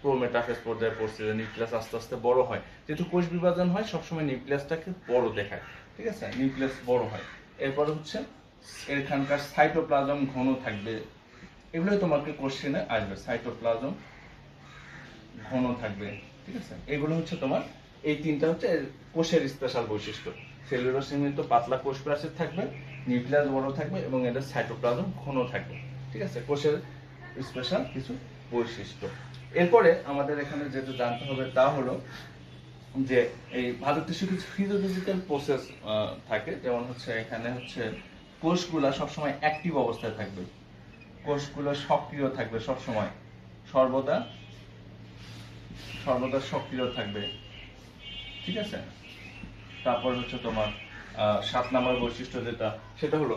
প্রোমেটাফেজ পর্যায়ে পড়ছি, যে নিউক্লিয়াস আস্তে আস্তে বড় হয়। যেহেতু কোষ বিভাজন হয় সবসময় নিউক্লিয়াসটাকে বড় দেখায়, ঠিক আছে, নিউক্লিয়াস বড় হয়। এরপর হচ্ছে এখানকার সাইটোপ্লাজম ঘন থাকবে। এগুলোই তোমাকে কোশ্চেনে আসবে, সাইটোপ্লাজম ঘন থাকবে, ঠিক আছে। এগুলো হচ্ছে তোমার, এই 3টা হচ্ছে কোষের স্পেশাল বৈশিষ্ট্য। সেলুলোজ নির্মিত পাতলা কোষ প্রাচীর থাকবে, নিউক্লিয়াস বড় থাকবে এবং এদের সাইটোপ্লাজম ঘন থাকবে, ঠিক আছে। কোষের স্পেশাল কিছু বৈশিষ্ট্য। এরপরে আমাদের এখানে যেটা জানতে হবে তা হলো যে এই ভাজক টিস্যু কিছু ফিজিওলজিক্যাল প্রসেস থাকে, যেমন হচ্ছে এখানে হচ্ছে কোষগুলা সবসময় অ্যাক্টিভ অবস্থায় থাকবে, কোষগুলো সক্রিয় থাকবে সবসময়, সর্বদা সক্রিয় থাকবে, ঠিক আছে। তারপর হচ্ছে তোমার 7 নম্বর বৈশিষ্ট্য যেটা, সেটা হলো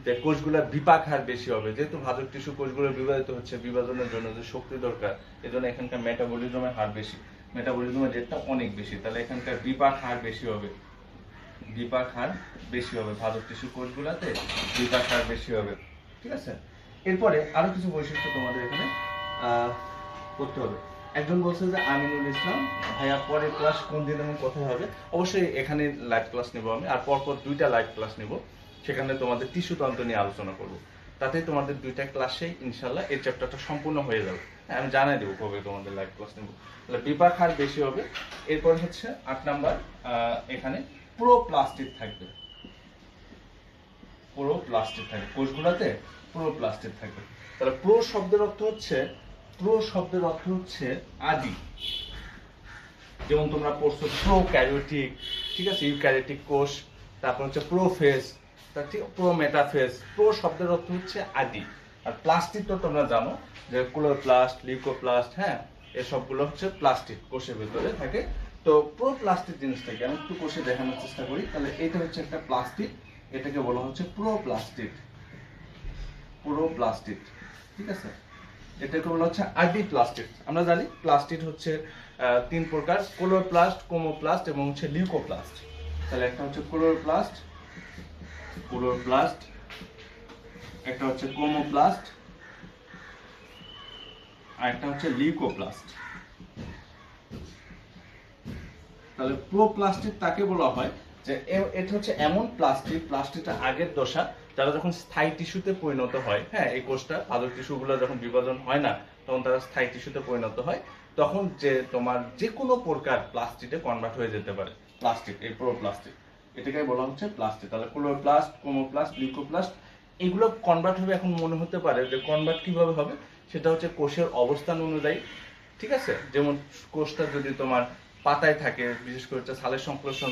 যে কোষগুলোর বিপাক হার বেশি হবে। যেহেতু ভাজক টিস্যু কোষগুলো বিভাজিত হচ্ছে, বিভাজনের জন্য যে শক্তি দরকার, এজন্য এখানকার মেটাবলিজমের হার বেশি, মেটাবলিজমের রেটটা অনেক বেশি। তাহলে এখানকার বিপাক হার বেশি হবে, ভাজক টিস্যু কোষগুলোতে বিপাক হার বেশি হবে, ঠিক আছে। এরপরে আরো কিছু বৈশিষ্ট্য তোমাদের এখানে করতে হবে। একজন বলছে যে আমিনুল ইসলাম ভাইয়া, পরে ক্লাস কোন দিন এবং কোথায় হবে? অবশ্যই এখানে লাইভ ক্লাস নেব আমি, আর পরপর 2টা লাইভ ক্লাস নেব, সেখানে তোমাদের টিস্যু তন্ত্র নিয়ে আলোচনা করব। তাতে তোমাদের 2টা ক্লাসেই ইনশাল্লাহ এই চ্যাপ্টারটা সম্পূর্ণ হয়ে যাবে। আমি জানাই দেবো কবে তোমাদের লাইভ ক্লাস নেব। তাহলে বিপাক হার বেশি হবে। এরপর হচ্ছে 8 নাম্বার, এখানে প্রোপ্লাস্টিড থাকবে, কোষগুলোতে প্রোপ্লাস্টিড থাকবে। তাহলে প্রো শব্দের অর্থ হচ্ছে আদি। যেমন তোমরা পড়ছো প্রোক্যারিওটিক, ঠিক আছে, ইউক্যারিওটিক কোষ, তারপর হচ্ছে প্রোফেজ, প্রোমেটাফেজ। প্রো শব্দের অর্থ হচ্ছে আদি। আর প্লাস্টিড তো তোমরা জানো যে ক্লোরোপ্লাস্ট, লিউকোপ্লাস্ট, হ্যাঁ, এসবগুলো হচ্ছে প্লাস্টিড, কোষের ভিতরে থাকে। তো প্রোপ্লাস্টিড জিনিসটাকে আমি একটু কোষে দেখানোর চেষ্টা করি। তাহলে এটা হচ্ছে একটা প্লাস্টিড, এটাকে বলা হচ্ছে প্রোপ্লাস্টিড, ঠিক আছে। এটাকে বলা হচ্ছে আদি প্লাস্টিড। আমরা জানি প্লাস্টিড হচ্ছে 3 প্রকার, ক্লোরোপ্লাস্ট, ক্রোমোপ্লাস্ট এবং হচ্ছে লিউকোপ্লাস্ট। তাহলে একটা হচ্ছে ক্লোরোপ্লাস্ট, একটা হচ্ছে ক্রোমোপ্লাস্ট, আর একটা হচ্ছে লিউকোপ্লাস্ট। তাহলে প্রোপ্লাস্টিড তাকে বলা হয় যে এটা হচ্ছে এমন প্লাস্টিডটা আগের দশা, যারা যখন স্থায়ী টিস্যুতে পরিণত হয়, হ্যাঁ, এই কোষটা ভাজক টিস্যুগুলো যখন বিভাজন হয় না, তখন তারা স্থায়ী টিস্যুতে পরিণত হয়, তখন যে তোমার যে কোনো প্রকার প্লাস্টিডে কনভার্ট হয়ে যেতে পারে। প্লাস্টিড, এই প্রোপ্লাস্টিড, এটাকে বলা হচ্ছে প্লাস্টিড। তাহলে ক্লোরোপ্লাস্ট, ক্রোমোপ্লাস্ট, লিউকোপ্লাস্ট, এগুলো কনভার্ট হবে। এখন মনে হতে পারে যে কনভার্ট কিভাবে হবে, সেটা হচ্ছে কোষের অবস্থান অনুযায়ী, ঠিক আছে। যেমন কোষটা যদি তোমার পাতায় থাকে, বিশেষ করে হচ্ছে সালের সংশ্লেষণ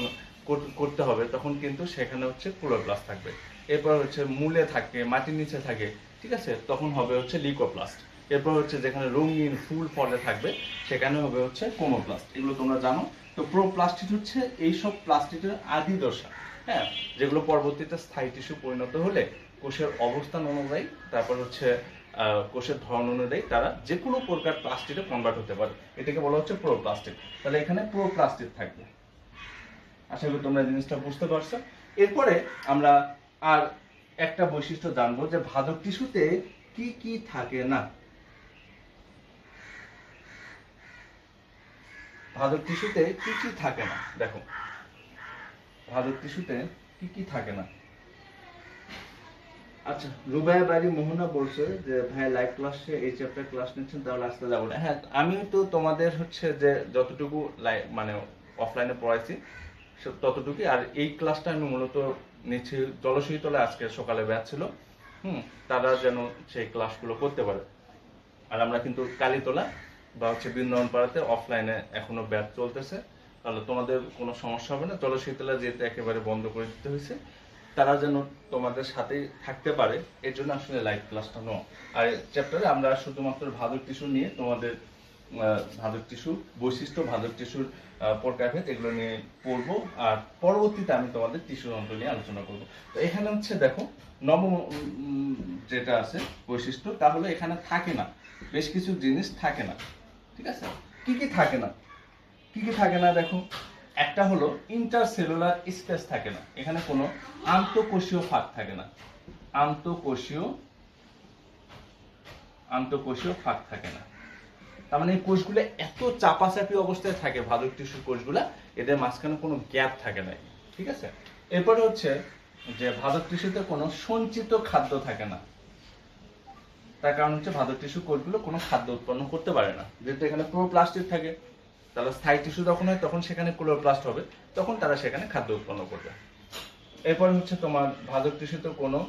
করতে হবে, তখন কিন্তু সেখানে হচ্ছে ক্লোরোপ্লাস্ট থাকবে। এরপর হচ্ছে মূলে থাকে, মাটির নিচে থাকে, ঠিক আছে, তখন হবে হচ্ছে লিউকোপ্লাস্ট। এরপর হচ্ছে যেখানে রঙিন ফুল ফলে থাকবে, সেখানে হবে হচ্ছে ক্রোমোপ্লাস্ট। এগুলো তোমরা জানো। তো প্রোপ্লাস্টিড হচ্ছে এইসব প্লাস্টিডের আদি দশা, হ্যাঁ, যেগুলো পরবর্তীতে স্থায়ী টিস্যু পরিণত হলে কোষের অবস্থান অনুযায়ী, তারপর হচ্ছে কোষের ধরন অনুযায়ী তারা যে কোনো প্রকার প্লাস্টিডে কনভার্ট হতে পারে। এটাকে বলা হচ্ছে প্রোপ্লাস্টিড। তাহলে এখানে প্রোপ্লাস্টিড থাকবে। আশা করি তোমরা জিনিসটা বুঝতে পারছো। এরপরে আমরা আর একটা বৈশিষ্ট্য জানবো, যে ভাজক টিস্যুতে কি কি থাকে না। ভাজক টিস্যুতে কি কি থাকে না দেখো, ভাজক টিস্যুতে কি কি থাকে না। আচ্ছা, রুবাইয়া বাড়ি মোহনা বলছে যে ভাই লাইভ ক্লাসে এই চ্যাপ্টার ক্লাস নিচ্ছেন, তাহলে আসতে যাবো না। হ্যাঁ, আমি তো তোমাদের হচ্ছে যে যতটুকু মানে অফলাইনে পড়াইছি ততটুকুই, আর এই ক্লাসটা আমি মূলত নিচ্ছি জলশীতলে, আজকে সকালে ব্যাচ ছিল, তারা যেন সেই ক্লাসগুলো করতে পারে। আর আমরা কিন্তু কালীতলা বা হচ্ছে বৃন্দাবন পাড়াতে অফলাইনে এখনো ব্যাচ চলতেছে, তাহলে তোমাদের কোনো সমস্যা হবে না। জলশীতলা যেহেতু একেবারে বন্ধ করে দিতে হয়েছে, তারা যেন তোমাদের সাথেই থাকতে পারে, এর জন্য আসলে লাইভ ক্লাসটা নেওয়া। আর চ্যাপ্টারে আমরা শুধুমাত্র ভাজক টিস্যু নিয়ে তোমাদের ভাজক টিস্যু বৈশিষ্ট্য, ভাজক টিস্যুর প্রকারভেদ এগুলো নিয়ে পড়বো, আর পরবর্তীতে আমি তোমাদের টিস্যু যন্ত্র নিয়ে আলোচনা করবো। তো এখানে হচ্ছে দেখো নবম যেটা আছে বৈশিষ্ট্য, তাহলে এখানে থাকে না, বেশ কিছু জিনিস থাকে না। ঠিক আছে, কি কি থাকে না, কি কি থাকে না দেখো। একটা হলো ইন্টারসেলুলার স্পেস থাকে না, এখানে কোনো আন্তঃকোষীয় ফাঁক থাকে না, আন্তঃকোষীয় ফাঁক থাকে না। তার মানে এই কোষগুলো এত চাপাচাপি অবস্থায় থাকে, ভাজক টিস্যুর কোষগুলা, এদের মাঝখানে কোনো গ্যাপ থাকে না। ঠিক আছে, এরপরে হচ্ছে যে ভাজক টিস্যুতে কোনো সঞ্চিত খাদ্য থাকে না। তার কারণ হচ্ছে ভাজক টিস্যু কোষগুলো কোনো খাদ্য উৎপন্ন করতে পারে না, যেহেতু এখানে ক্লোরোপ্লাস্ট থাকে। তাহলে স্থায়ী টিস্যু যখন হয় তখন সেখানে ক্লোরোপ্লাস্ট হবে, তখন তারা সেখানে খাদ্য উৎপন্ন করবে। এরপর হচ্ছে তোমার ভাজক টিস্যুতে কোনো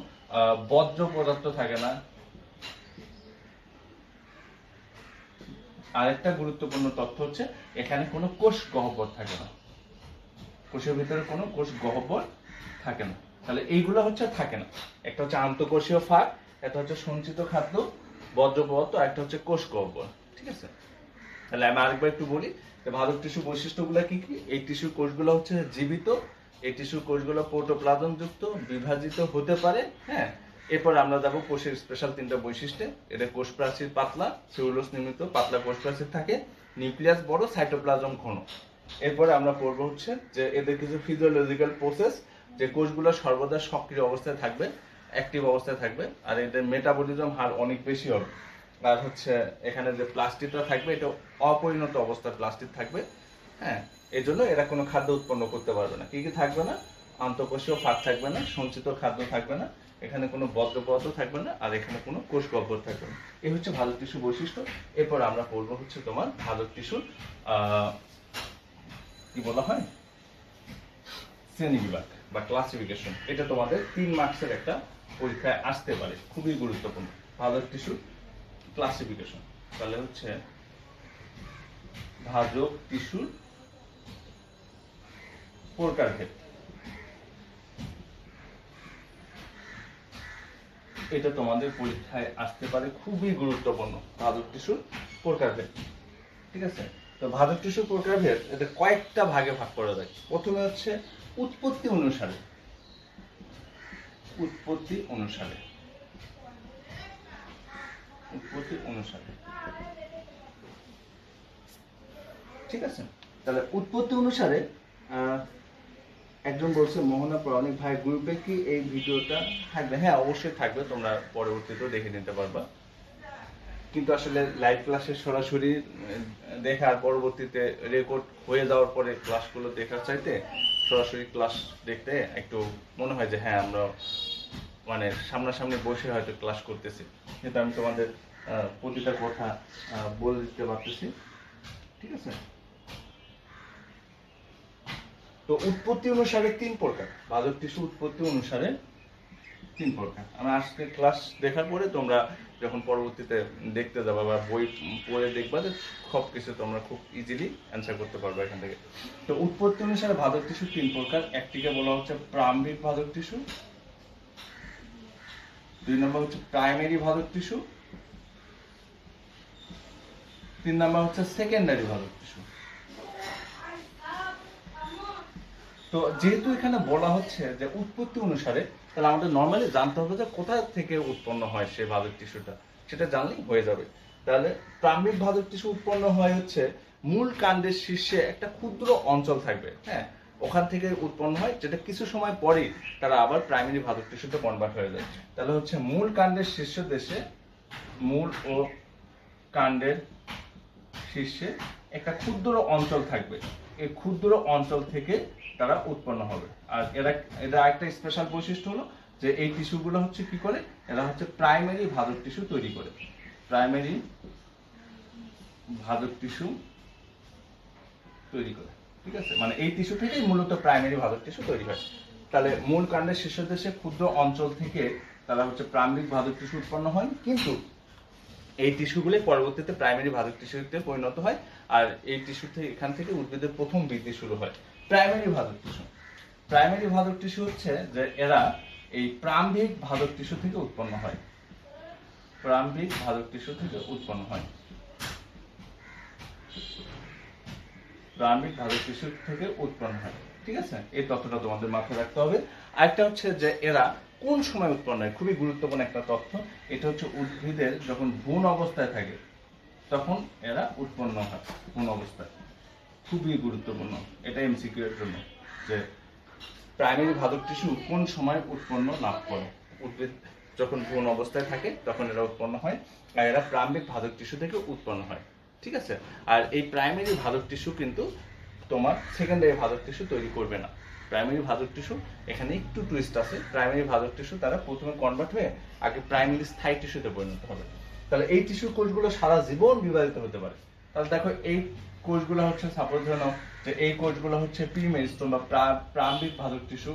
বজ্র পদার্থ থাকে না। আরেকটা গুরুত্বপূর্ণ তথ্য হচ্ছে এখানে কোনো কোষ গহ্বর থাকে না, কোষের ভিতরে কোনো কোষ গহ্বর থাকে না। তাহলে এইগুলো হচ্ছে থাকে না, একটা হচ্ছে আন্তঃকোষীয় ফাঁক, একটা হচ্ছে সঞ্চিত খাদ্য, বজ্র পদার্থ, আর একটা হচ্ছে কোষ গহ্বর। ঠিক আছে, তাহলে আমি আরেকবার একটু বলি যে ভাজক টিস্যু বৈশিষ্ট্যগুলো কি কি। এই টিস্যু কোষগুলো হচ্ছে জীবিত, এই টিস্যু কোষগুলো প্রোটোপ্লাজম যুক্ত, বিভাজিত হতে পারে। হ্যাঁ, এরপর আমরা যাবো কোষের স্পেশাল তিনটা বৈশিষ্ট্যে। এদের কোষ প্রাচীর পাতলা, সেলুলোজ নির্মিত পাতলা কোষ প্রাচীর থাকে, নিউক্লিয়াস বড়, সাইটোপ্লাজম ঘন। এরপরে আমরা পড়বো হচ্ছে যে এদের কিছু ফিজিওলজিক্যাল প্রসেস, যে কোষগুলো সর্বদা সক্রিয় অবস্থায় থাকবে, অ্যাক্টিভ অবস্থায় থাকবে, আর এদের মেটাবলিজম হার অনেক বেশি হবে। আর হচ্ছে এখানে যে প্লাস্টিকটা থাকবে এটা অপরিণত অবস্থায় প্লাস্টিক থাকবে। হ্যাঁ, এই জন্য এরা কোনো খাদ্য উৎপন্ন করতে পারবে না। কি কি থাকবে না, আন্তঃকোষীয় ফাঁক থাকবে না, সঞ্চিত খাদ্য থাকবে না, এখানে কোনো বজ্র পদার্থ থাকবে না, আর এখানে কোনো কোষ গহ্বর থাকবে না। এই হচ্ছে ভাজক টিস্যু বৈশিষ্ট্য। এরপর আমরা পড়বো হচ্ছে তোমার ভাজক টিস্যুর কি বলা হয় শ্রেণী বিভাগ বা ক্লাসিফিকেশন। এটা তোমাদের 3 মার্কসের একটা পরীক্ষায় আসতে পারে, খুবই গুরুত্বপূর্ণ। ভাজক টিস্যুর ক্লাসিফিকেশন, তাহলে হচ্ছে ভাজক টিস্যুর প্রকারভেদ, এটা তোমাদের পরীক্ষায় আসতে পারে, খুবই গুরুত্বপূর্ণ ভাজক টিস্যুর প্রকারভেদ। ঠিক আছে, তো ভাজক টিস্যুর প্রকারভেদ এদের কয়েকটা ভাগে ভাগ করা যায়। প্রথমে হচ্ছে উৎপত্তি অনুসারে, উৎপত্তি অনুসারে, উৎপত্তি অনুসারে। ঠিক আছে, তাহলে উৎপত্তি অনুসারে একজন বলছে মোহনা প্রাণিক ভাই গ্রুপে কি এই ভিডিওটা থাকবে? হ্যাঁ, অবশ্যই থাকবে, তোমরা পরবর্তীতেও দেখে নিতে পারবা। কিন্তু আসলে লাইভ ক্লাসে সরাসরি দেখা আর পরবর্তীতে রেকর্ড হয়ে যাওয়ার পরে ক্লাসগুলো দেখার চাইতে সরাসরি ক্লাস দেখতে একটু মনে হয় যে হ্যাঁ আমরা মানে সামনাসামনি বসে হয়তো ক্লাস করতেছি, কিন্তু আমি তোমাদের প্রতিটা কথা বলে দিতে পারতেছি। ঠিক আছে, তো উৎপত্তি অনুসারে 3 প্রকার, ভাজক টিস্যু উৎপত্তি অনুসারে 3 প্রকার। আমি আজকে ক্লাস দেখার পরে তোমরা যখন পরবর্তীতে দেখতে যাবা বা বই পড়ে দেখবা, যে সব কিছু তোমরা খুব ইজিলি অ্যান্সার করতে পারবে এখান থেকে। তো উৎপত্তি অনুসারে ভাজক টিস্যু 3 প্রকার। একটিকে বলা হচ্ছে প্রারম্ভিক ভাজক টিস্যু, 2 নম্বর হচ্ছে প্রাইমারি ভাজক টিস্যু, 3 নম্বর হচ্ছে সেকেন্ডারি ভাজক টিস্যু। তো যেহেতু এখানে বলা হচ্ছে যে উৎপত্তি অনুসারে, তাহলে আমাদের নর্মালি জানতে হবে যে কোথা থেকে উৎপন্ন হয় সেই ভাজক টিস্যুটা, সেটা জানলেই হয়ে যাবে। তাহলে প্রারম্ভিক ভাজক টিস্যু উৎপন্ন হয় হচ্ছে মূল কাণ্ডের শীর্ষে একটা ক্ষুদ্র অঞ্চল থাকবে, হ্যাঁ, ওখান থেকে উৎপন্ন হয়, যেটা কিছু সময় পরেই তারা আবার প্রাইমারি ভাজক টিস্যুতে কনভার্ট হয়ে যায়। তাহলে হচ্ছে মূল কাণ্ডের শীর্ষ দেশে মূল ও কাণ্ডের শীর্ষে একটা ক্ষুদ্র অঞ্চল থাকবে, এই ক্ষুদ্র অঞ্চল থেকে তারা উৎপন্ন হবে। আর এরা একটা স্পেশাল বৈশিষ্ট্য হলো যে এই টিস্যুগুলো হচ্ছে কি করে, এরা হচ্ছে প্রাইমারি ভাজক টিস্যু তৈরি করে, প্রাইমারি ভাজক টিস্যু তৈরি করে। ঠিক আছে, মানে এই টিস্যু থেকেই মূলত প্রাইমারি ভাজক টিস্যু তৈরি হয়। তাহলে মূল কাণ্ডের শীর্ষদেশে ক্ষুদ্র অঞ্চল থেকে তারা হচ্ছে প্রাইমারি ভাজক টিস্যু উৎপন্ন হয়, কিন্তু এই টিস্যুগুলি পরবর্তীতে প্রাইমারি ভাজক টিস্যুতে পরিণত হয়। আর এই টিস্যু থেকে এখান থেকে উদ্ভিদের প্রথম বৃদ্ধি শুরু হয়। প্রাইমারি ভাজক টিস্যু, প্রাইমারি ভাজক টিস্যু হচ্ছে যে এরা এই প্রারম্ভিক ভাজক টিস্যু থেকে উৎপন্ন হয়, প্রারম্ভিক ভাজক টিস্যু থেকে উৎপন্ন হয়, প্রারম্ভিক ভাজক টিস্যু থেকে উৎপন্ন হয়। ঠিক আছে, এই তথ্যটা তোমাদের মাথায় রাখতে হবে। আরেকটা হচ্ছে যে এরা কোন সময় উৎপন্ন হয়, খুবই গুরুত্বপূর্ণ একটা তথ্য। এটা হচ্ছে উদ্ভিদের যখন ভ্রূণ অবস্থায় থাকে তখন এরা উৎপন্ন হয়, ভ্রূণ অবস্থায়। খুবই গুরুত্বপূর্ণ এটা এমসিকিউ এর জন্য, যে প্রাইমারি ভাজক টিস্যু কোন সময় উৎপন্ন লাভ করে। উদ্ভিদ যখন ভ্রূণ অবস্থায় থাকে তখন এরা উৎপন্ন হয়, আর এরা প্রারম্ভিক ভাজক টিস্যু থেকে উৎপন্ন হয়। ঠিক আছে, আর এই প্রাইমারি ভাজক টিস্যু কিন্তু তোমার সেকেন্ডারি ভাজক টিস্যু তৈরি করবে না। প্রাইমারি ভাজক টিস্যু, এখানে একটু টুইস্ট আছে, প্রাইমারি ভাজক টিস্যু তারা প্রথমে কনভার্ট হয়ে আগে প্রাইমারি স্থায়ী টিস্যুতে পরিণত হবে। তাহলে এই টিস্যু কোষগুলো সারা জীবন বিভাজিত হতে পারে। তাহলে দেখো এই কোষগুলো হচ্ছে, সাপোজ ধরে নাও যে এই কোষগুলো হচ্ছে প্রিমেরিস্টোম বা প্রারম্ভিক ভাজক টিস্যু,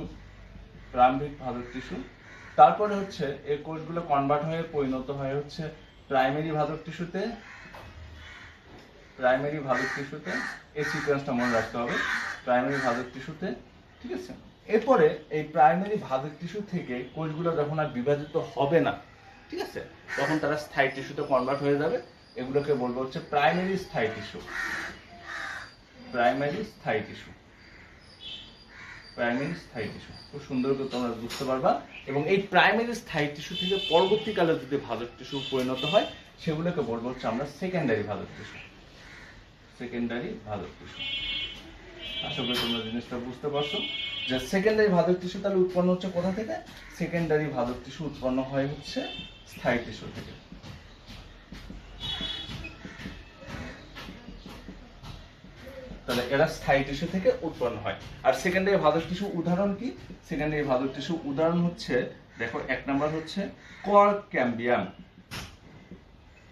প্রারম্ভিক ভাজক টিস্যু। তারপরে হচ্ছে এই কোষগুলো কনভার্ট হয়ে পরিণত হয় হচ্ছে প্রাইমারি ভাজক টিস্যুতে, প্রাইমারি ভাজক টিস্যুতে। এই সিকোয়েন্সটা মনে রাখতে হবে, প্রাইমারি ভাজক টিস্যুতে। ঠিক আছে, এরপরে এই প্রাইমারি ভাজক টিস্যু থেকে কোষগুলো যখন আর বিভাজিত হবে না, ঠিক আছে, তখন তারা স্থায়ী টিস্যুতে কনভার্ট হয়ে যাবে। এগুলোকে বলবো হচ্ছে প্রাইমারি স্থায়ী টিস্যু, প্রাইমারি স্থায়ী টিস্যু, প্রাইমারি স্থায়ী টিস্যু। খুব সুন্দর করে তোমরা বুঝতে পারবা। এবং এই প্রাইমারি স্থায়ী টিস্যু থেকে পরবর্তীকালে যদি ভাজক টিস্যু পরিণত হয় সেগুলোকে বলবো হচ্ছে আমরা সেকেন্ডারি ভাজক টিস্যু, সেকেন্ডারি ভাজক টিস্যু। আশা করি তোমরা জিনিসটা বুঝতে পারছো যে সেকেন্ডারি ভাজক টিস্যু তাহলে উৎপন্ন হচ্ছে কোথা থেকে। সেকেন্ডারি ভাজক টিস্যু উৎপন্ন হয় হচ্ছে স্থায়ী টিস্যু থেকে। তাহলে এরা স্থায়ী টিস্যু থেকে উৎপন্ন হয়। আর সেকেন্ডারি ভাজক টিস্যু উদাহরণ কি? সেকেন্ডারি ভাজক টিস্যু উদাহরণ হচ্ছে, দেখো এক নাম্বার হচ্ছে কর্ক ক্যাম্বিয়াম।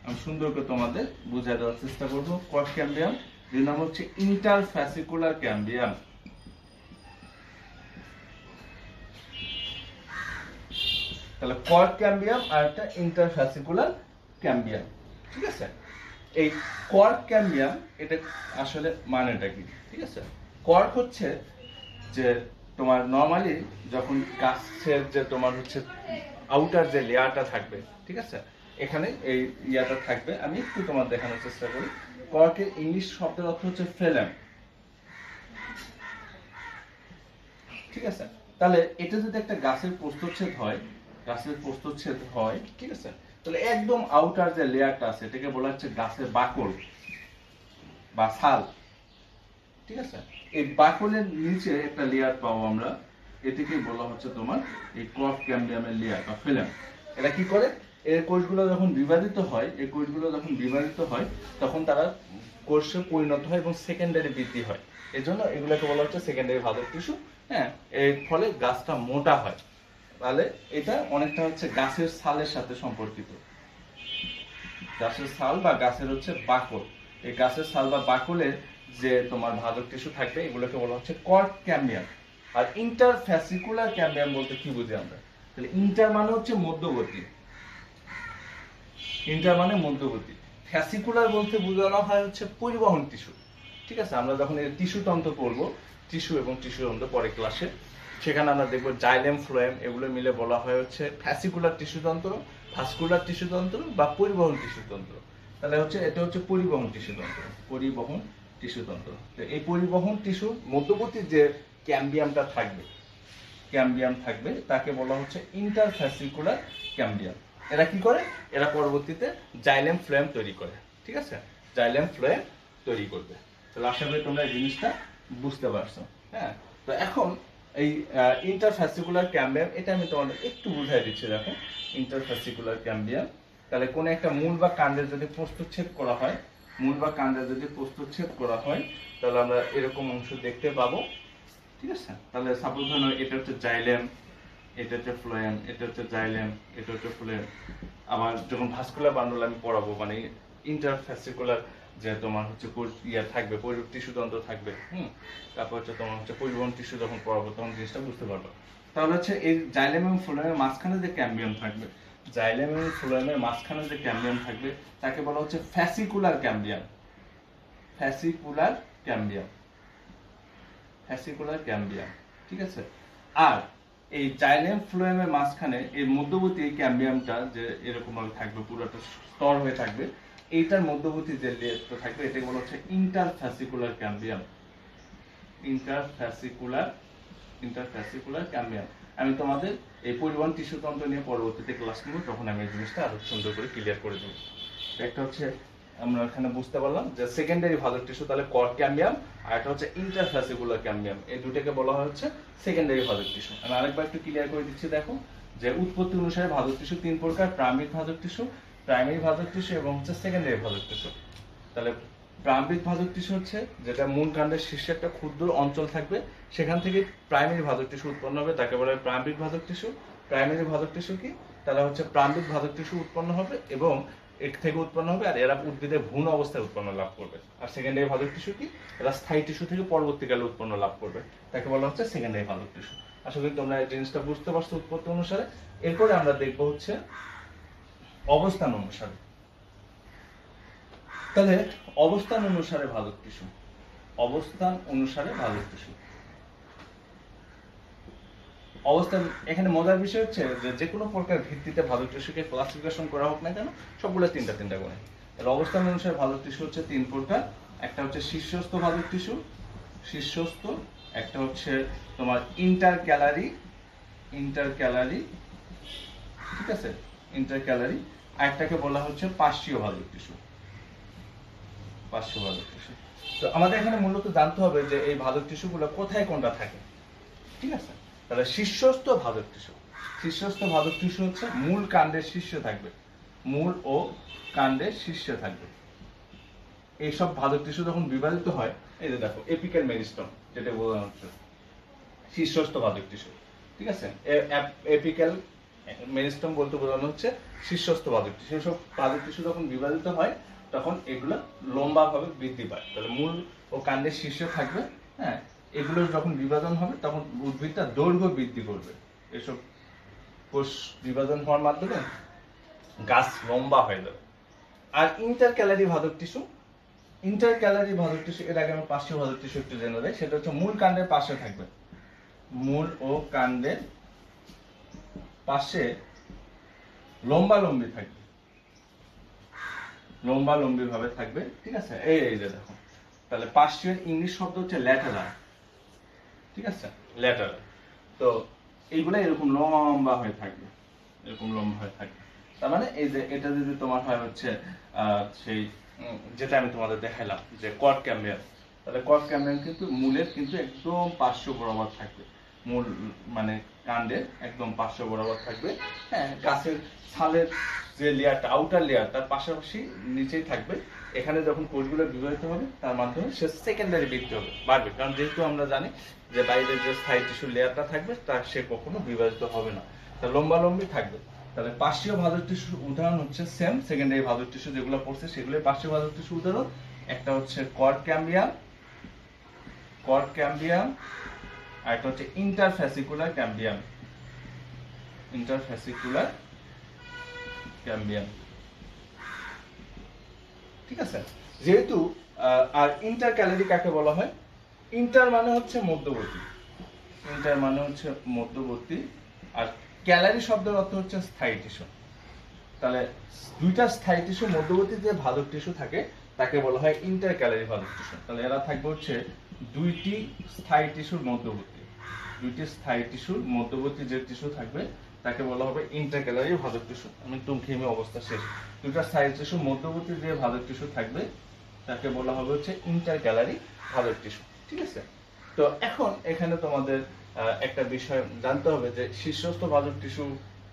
আমি সুন্দর করে তোমাদের বুঝিয়ে দেওয়ার চেষ্টা করবো। কর্ক ক্যাম্বিয়াম। দুই নম্বর হচ্ছে ইন্টারফ্যাসিকুলার ক্যাম্বিয়াম। তাহলে কর্ক ক্যাম্বিয়াম আর একটা ইন্টারফ্যাসিকুলার ক্যাম্বিয়াম। ঠিক আছে, এই কর্ক ক্যাম্বিয়াম এটা আসলে মানেটা কি? ঠিক আছে, কর্ক হচ্ছে যে তোমার নরমালি যখন গাছের যে তোমার হচ্ছে আউটার যে লেয়ারটা থাকবে, ঠিক আছে, এখানে এই ইয়াটা থাকবে। আমি একটু তোমার দেখানোর চেষ্টা করি। কর্কের ইংলিশ শব্দের অর্থ হচ্ছে ফ্লেম। ঠিক আছে, তাহলে এটা যদি একটা গাছের প্রস্থচ্ছেদ হয়, গাছের প্রস্থচ্ছেদ হয়, ঠিক আছে, তাহলে একদম আউটার যে লেয়ারটা আছে এটাকে বলা হচ্ছে গাছের বাকল বা ছাল। ঠিক আছে, এই বাকলের নিচে একটা লেয়ার পাবো আমরা, এটাকে বলা হচ্ছে তোমার এই কর্ক ক্যাম্বিয়ামের লেয়ার বা ফিলাম। এটা কি করে? এই কোষগুলো যখন বিভাজিত হয়, এই কোষগুলো যখন বিভাজিত হয় তখন তারা কোষে পরিণত হয় এবং সেকেন্ডারি বৃদ্ধি হয়। এই জন্য এগুলোকে বলা হচ্ছে সেকেন্ডারি ভাজক টিস্যু। হ্যাঁ, এর ফলে গাছটা মোটা হয়। তাহলে এটা অনেকটা হচ্ছে গাছের ছালের সাথে সম্পর্কিত। গাছের ছাল বা গাছের হচ্ছে বাকল, এই গাছের ছাল বা বাকলের যে তোমার ভাজক টিস্যু থাকবে এগুলোকে বলা হচ্ছে কর্ক ক্যাম্বিয়াম। আর ইন্টারফ্যাসিকুলার ক্যাম্বিয়াম বলতে কি বুঝি আমরা? তাহলে ইন্টার মানে হচ্ছে মধ্যবর্তী, ইন্টার মানে মধ্যবর্তী। ফ্যাসিকুলার বলতে বোঝানো হয় হচ্ছে পরিবহন টিস্যু। ঠিক আছে, আমরা যখন এই টিস্যু তন্ত্র পড়বো, টিস্যু এবং টিস্যু তন্ত্র পরে ক্লাসে, সেখানে আমরা দেখবো জাইলেম ফ্লোয়েম এগুলো মিলে বলা হয় হচ্ছে ফ্যাসিকুলার টিস্যু তন্ত্র, ভাস্কুলার টিস্যু তন্ত্র বা পরিবহন টিস্যু তন্ত্র। তাহলে হচ্ছে এটা হচ্ছে পরিবহন টিস্যু তন্ত্র, পরিবহন টিস্যু তন্ত্র। তো এই পরিবহন টিস্যু মধ্যবর্তী যে ক্যাম্বিয়ামটা থাকবে, ক্যাম্বিয়াম থাকবে, তাকে বলা হচ্ছে ইন্টারফ্যাসিকুলার ক্যাম্বিয়াম। এরা কি করে? এরা পরবর্তীতে জাইলেম ফ্লোয়েম তৈরি করে। ঠিক আছে, জাইলেম ফ্লোয়েম তৈরি করবে। তাহলে আশা করি তোমরা এই জিনিসটা বুঝতে পারছো। হ্যাঁ, তো এখন এই ইন্টারফ্যাসিকুলার ক্যাম্বিয়াম এটা আমি তোমাদের একটু বুঝাই দিচ্ছি। দেখো, ইন্টারফ্যাসিকুলার ক্যাম্বিয়াম তাহলে কোন একটা মূল বা কাণ্ডের যদি প্রস্তুচ্ছেদ করা হয়, মূল বা কাণ্ডের যদি প্রস্তুচ্ছেদ করা হয়, তাহলে আমরা এরকম অংশ দেখতে পাবো। ঠিক আছে, তাহলে সাপোজ ধরুন এটা হচ্ছে জাইলেম, এটা হচ্ছে ফ্লোয়েম, এটা হচ্ছে জাইলেম, এটা হচ্ছে ফ্লোয়েম। আবার যখন ভাস্কুলার বান্ডল আমি পড়াবো, মানে ইন্টারফ্যাসিকুলার যে তোমার হচ্ছে থাকবে, টিস্যুতন্ত্র থাকবে, তারপর হচ্ছে তোমার হচ্ছে পরিবহন টিস্যু যখন পড়াবো তখন জিনিসটা বুঝতে পারবো। তাহলে হচ্ছে এই জাইলেম এবং ফ্লোয়েমের মাঝখানে যে ক্যাম্বিয়াম থাকবে, জাইলেম এবং ফ্লোয়েমের মাঝখানে যে ক্যাম্বিয়াম থাকবে তাকে বলা হচ্ছে ফ্যাসিকুলার ক্যাম্বিয়াম। ফ্যাসিকুলার ক্যাম্বিয়াম, ফ্যাসিকুলার ক্যাম্বিয়াম। ঠিক আছে, আর এই জাইলেম ফ্লোয়েমের মাঝখানে এই মধ্যবর্তী এই ক্যাম্বিয়ামটা যে এরকম ভাবে থাকবে, পুরোটা স্তর হয়ে থাকবে, এইটার মধ্যবর্তী যে লেয়ারটা থাকবে এটাকে বলা হচ্ছে ইন্টারফ্যাসিকুলার ক্যাম্বিয়াম। ইন্টারফ্যাসিকুলার ক্যাম্বিয়াম। আমি তোমাদের এই পরিবহন টিস্যুতন্ত্র নিয়ে পরবর্তীতে ক্লাস নেব, তখন আমি এই জিনিসটা আরো সুন্দর করে ক্লিয়ার করে দেবো। একটা হচ্ছে আমরা এখানে বুঝতে পারলাম যে সেকেন্ডারি ভাজক টিস্যু তাহলে কর ক্যাম্বিয়াম, আর একটা হচ্ছে ইন্টারফ্যাসিকুলার ক্যাম্বিয়াম। এই দুটাকে বলা হচ্ছে সেকেন্ডারি ভাজক টিস্যু। আমি আরেকবার একটু ক্লিয়ার করে দিচ্ছি। দেখো যে উৎপত্তি অনুসারে ভাজক টিস্যু তিন প্রকার: প্রারম্ভিক ভাজক টিস্যু, প্রাইমারি ভাজক টিস্যু এবং হচ্ছে সেকেন্ডারি ভাজক টিস্যু। তাহলে প্রারম্ভিক ভাজক টিস্যু হচ্ছে যেটা মূল কাণ্ডের শীর্ষে একটা ক্ষুদ্র অঞ্চল থাকবে, সেখান থেকে প্রাইমারি ভাজক টিস্যু উৎপন্ন হবে, তাকে বলা হয় প্রারম্ভিক ভাজক টিস্যু। প্রাইমারি ভাজক টিস্যু কি? তাহলে হচ্ছে প্রারম্ভিক ভাজক টিস্যু উৎপন্ন হবে এবং এর থেকে উৎপন্ন হবে, আর এরা উদ্ভিদের ভ্রূণ অবস্থায় উৎপন্ন লাভ করবে। আর সেকেন্ডারি ভাজক টিস্যু কি? এরা স্থায়ী টিস্যু থেকে পরবর্তীকালে উৎপন্ন লাভ করবে, তাকে বলা হচ্ছে সেকেন্ডারি ভাজক টিস্যু। আশা করি তোমরা এই জিনিসটা বুঝতে পারছো উৎপত্তি অনুসারে। এরপরে আমরা দেখবো হচ্ছে অবস্থান অনুসারে। তাহলে অবস্থান অনুসারে ভাজক টিস্যু, অবস্থান অনুসারে ভাজক টিস্যু। অবস্থান, এখানে মজার বিষয় হচ্ছে যে কোনো প্রকার ভিত্তিতে ভাজক টিস্যুকে ক্লাসিফিকেশন করা হোক না কেন, সবগুলো তিনটা তিনটা করে। তাহলে অবস্থান অনুসারে ভাজক টিস্যু হচ্ছে তিন প্রকার। একটা হচ্ছে শীর্ষস্থ ভাজক টিস্যু, শীর্ষস্থ। একটা হচ্ছে তোমার ইন্টারক্যালারি, ইন্টারক্যালারি, ঠিক আছে, ইন্টারক্যালারি। আরেকটাকে বলা হচ্ছে পার্শ্বীয় ভাজক টিস্যু, পার্শ্বীয় ভাজক টিস্যু। তো আমাদের এখানে মূলত জানতে হবে যে এই ভাজক টিস্যুগুলো কোথায় কোনটা থাকে। ঠিক আছে, তাহলে শীর্ষস্থ ভাজক টিস্যু, শীর্ষস্থ ভাজক টিস্যু হচ্ছে মূল কাণ্ডের শীর্ষে থাকবে, মূল ও কাণ্ডের শীর্ষে থাকবে। এইসব ভাজক টিস্যু যখন বিভাজিত হয়, এই যে দেখো এপিক্যাল মেরিস্টেম যেটা বোঝানো হচ্ছে শীর্ষস্থ ভাজক টিস্যু। ঠিক আছে, এপিক্যাল মেরিস্টেম বলতে বোঝানো হচ্ছে শীর্ষস্থ ভাজক টিস্যু। সব ভাজক টিস্যু যখন বিভাজিত হয় তখন এগুলো লম্বা ভাবে বৃদ্ধি পায়। তাহলে মূল ও কাণ্ডের শীর্ষে থাকবে। হ্যাঁ, এগুলো যখন বিভাজন হবে তখন উদ্ভিদটা দৈর্ঘ্য বৃদ্ধি করবে। এসব কোষ বিভাজন হওয়ার মাধ্যমে গাছ লম্বা হয়ে যাবে। আর ইন্টারক্যালারি ভাজক টিস্যু, ইন্টারক্যালারি ভাজক টিস্যু, এর আগে আমি পার্শ্বীয় ভাজক টিস্যু একটু জেনে দেয়। সেটা হচ্ছে মূল কাণ্ডের পাশে থাকবে, মূল ও কাণ্ডের পাশে লম্বা লম্বি থাকবে, লম্বা লম্বি ভাবে থাকবে। ঠিক আছে, এই যে দেখো, তাহলে পার্শ্বীয় ইংলিশ শব্দ হচ্ছে ল্যাটেরাল। ঠিক আছে, ল্যাটেরাল। তো এইগুলো এরকম লম্বা হয়ে থাকবে, এরকম লম্বা হয়ে থাকবে। তার মানে এই যে এটা যদি তোমার হয় হচ্ছে সেই যেটা আমি তোমাদের দেখাইলাম যে কর্ড ক্যাম্বিয়াম, তাহলে কর্ড ক্যাম্বিয়াম কিন্তু মূলের কিন্তু একদম পার্শ্ব বরাবর থাকবে, মূল মানে কাণ্ডের একদম পার্শ্ব বরাবর থাকবে। হ্যাঁ, গাছের ছালের যে লেয়ারটা, আউটার লেয়ার, তার পাশাপাশি নিচেই থাকবে। এখানে যখন কোষগুলো বিভাজিত হবে তার মাধ্যমে সে সেকেন্ডারি বৃদ্ধি হবে, বাড়বে। কারণ যেহেতু আমরা জানি যে বাইরের যে স্থায়ী টিস্যুর লেয়ারটা থাকবে তা সে কখনো বিভাজিত হবে না, তা লম্বা লম্বি থাকবে। তাহলে পার্শ্বীয় ভাজক টিস্যুর উদাহরণ হচ্ছে সেম সেকেন্ডারি ভাজক টিস্যু যেগুলো পড়ছে সেগুলো পার্শ্বীয় ভাজক টিস্যুর উদাহরণ। একটা হচ্ছে কর্ড ক্যাম্বিয়াম, কর্ড ক্যাম্বিয়াম, আর একটা হচ্ছে ইন্টারফ্যাসিকুলার ক্যাম্বিয়াম, ইন্টারফ্যাসিকুলার ক্যাম্বিয়াম। ঠিক আছে, যেহেতু আর ইন্টারক্যালারি কাকে বলা হয়? ইন্টার মানে হচ্ছে মধ্যবর্তী, ইন্টার মানে হচ্ছে মধ্যবর্তী, আর ক্যালারি শব্দের অর্থ হচ্ছে স্থায়ী টিস্যু। তাহলে দুইটা স্থায়ী টিস্যু মধ্যবর্তী যে ভাজক টিস্যু থাকে তাকে বলা হয় ইন্টারক্যালারি ভাজক টিস্যু। তাহলে এরা থাকবে হচ্ছে দুইটি স্থায়ী টিস্যুর মধ্যবর্তী, দুইটি স্থায়ী টিস্যুর মধ্যবর্তী যে টিস্যু থাকবে তাকে বলা হবে ইন্টারক্যালারি ভাজক টিস্যু। আমি একটু ঘেমে অবস্থা শেষ। দুইটা স্থায়ী টিস্যুর মধ্যবর্তী যে ভাজক টিস্যু থাকবে তাকে বলা হবে হচ্ছে ইন্টারক্যালারি ভাজক টিস্যু। ঠিক আছে, তো এখন এখানে তোমাদের একটা বিষয় জানতে হবে যে শীর্ষস্থ ভাজক টিস্যু,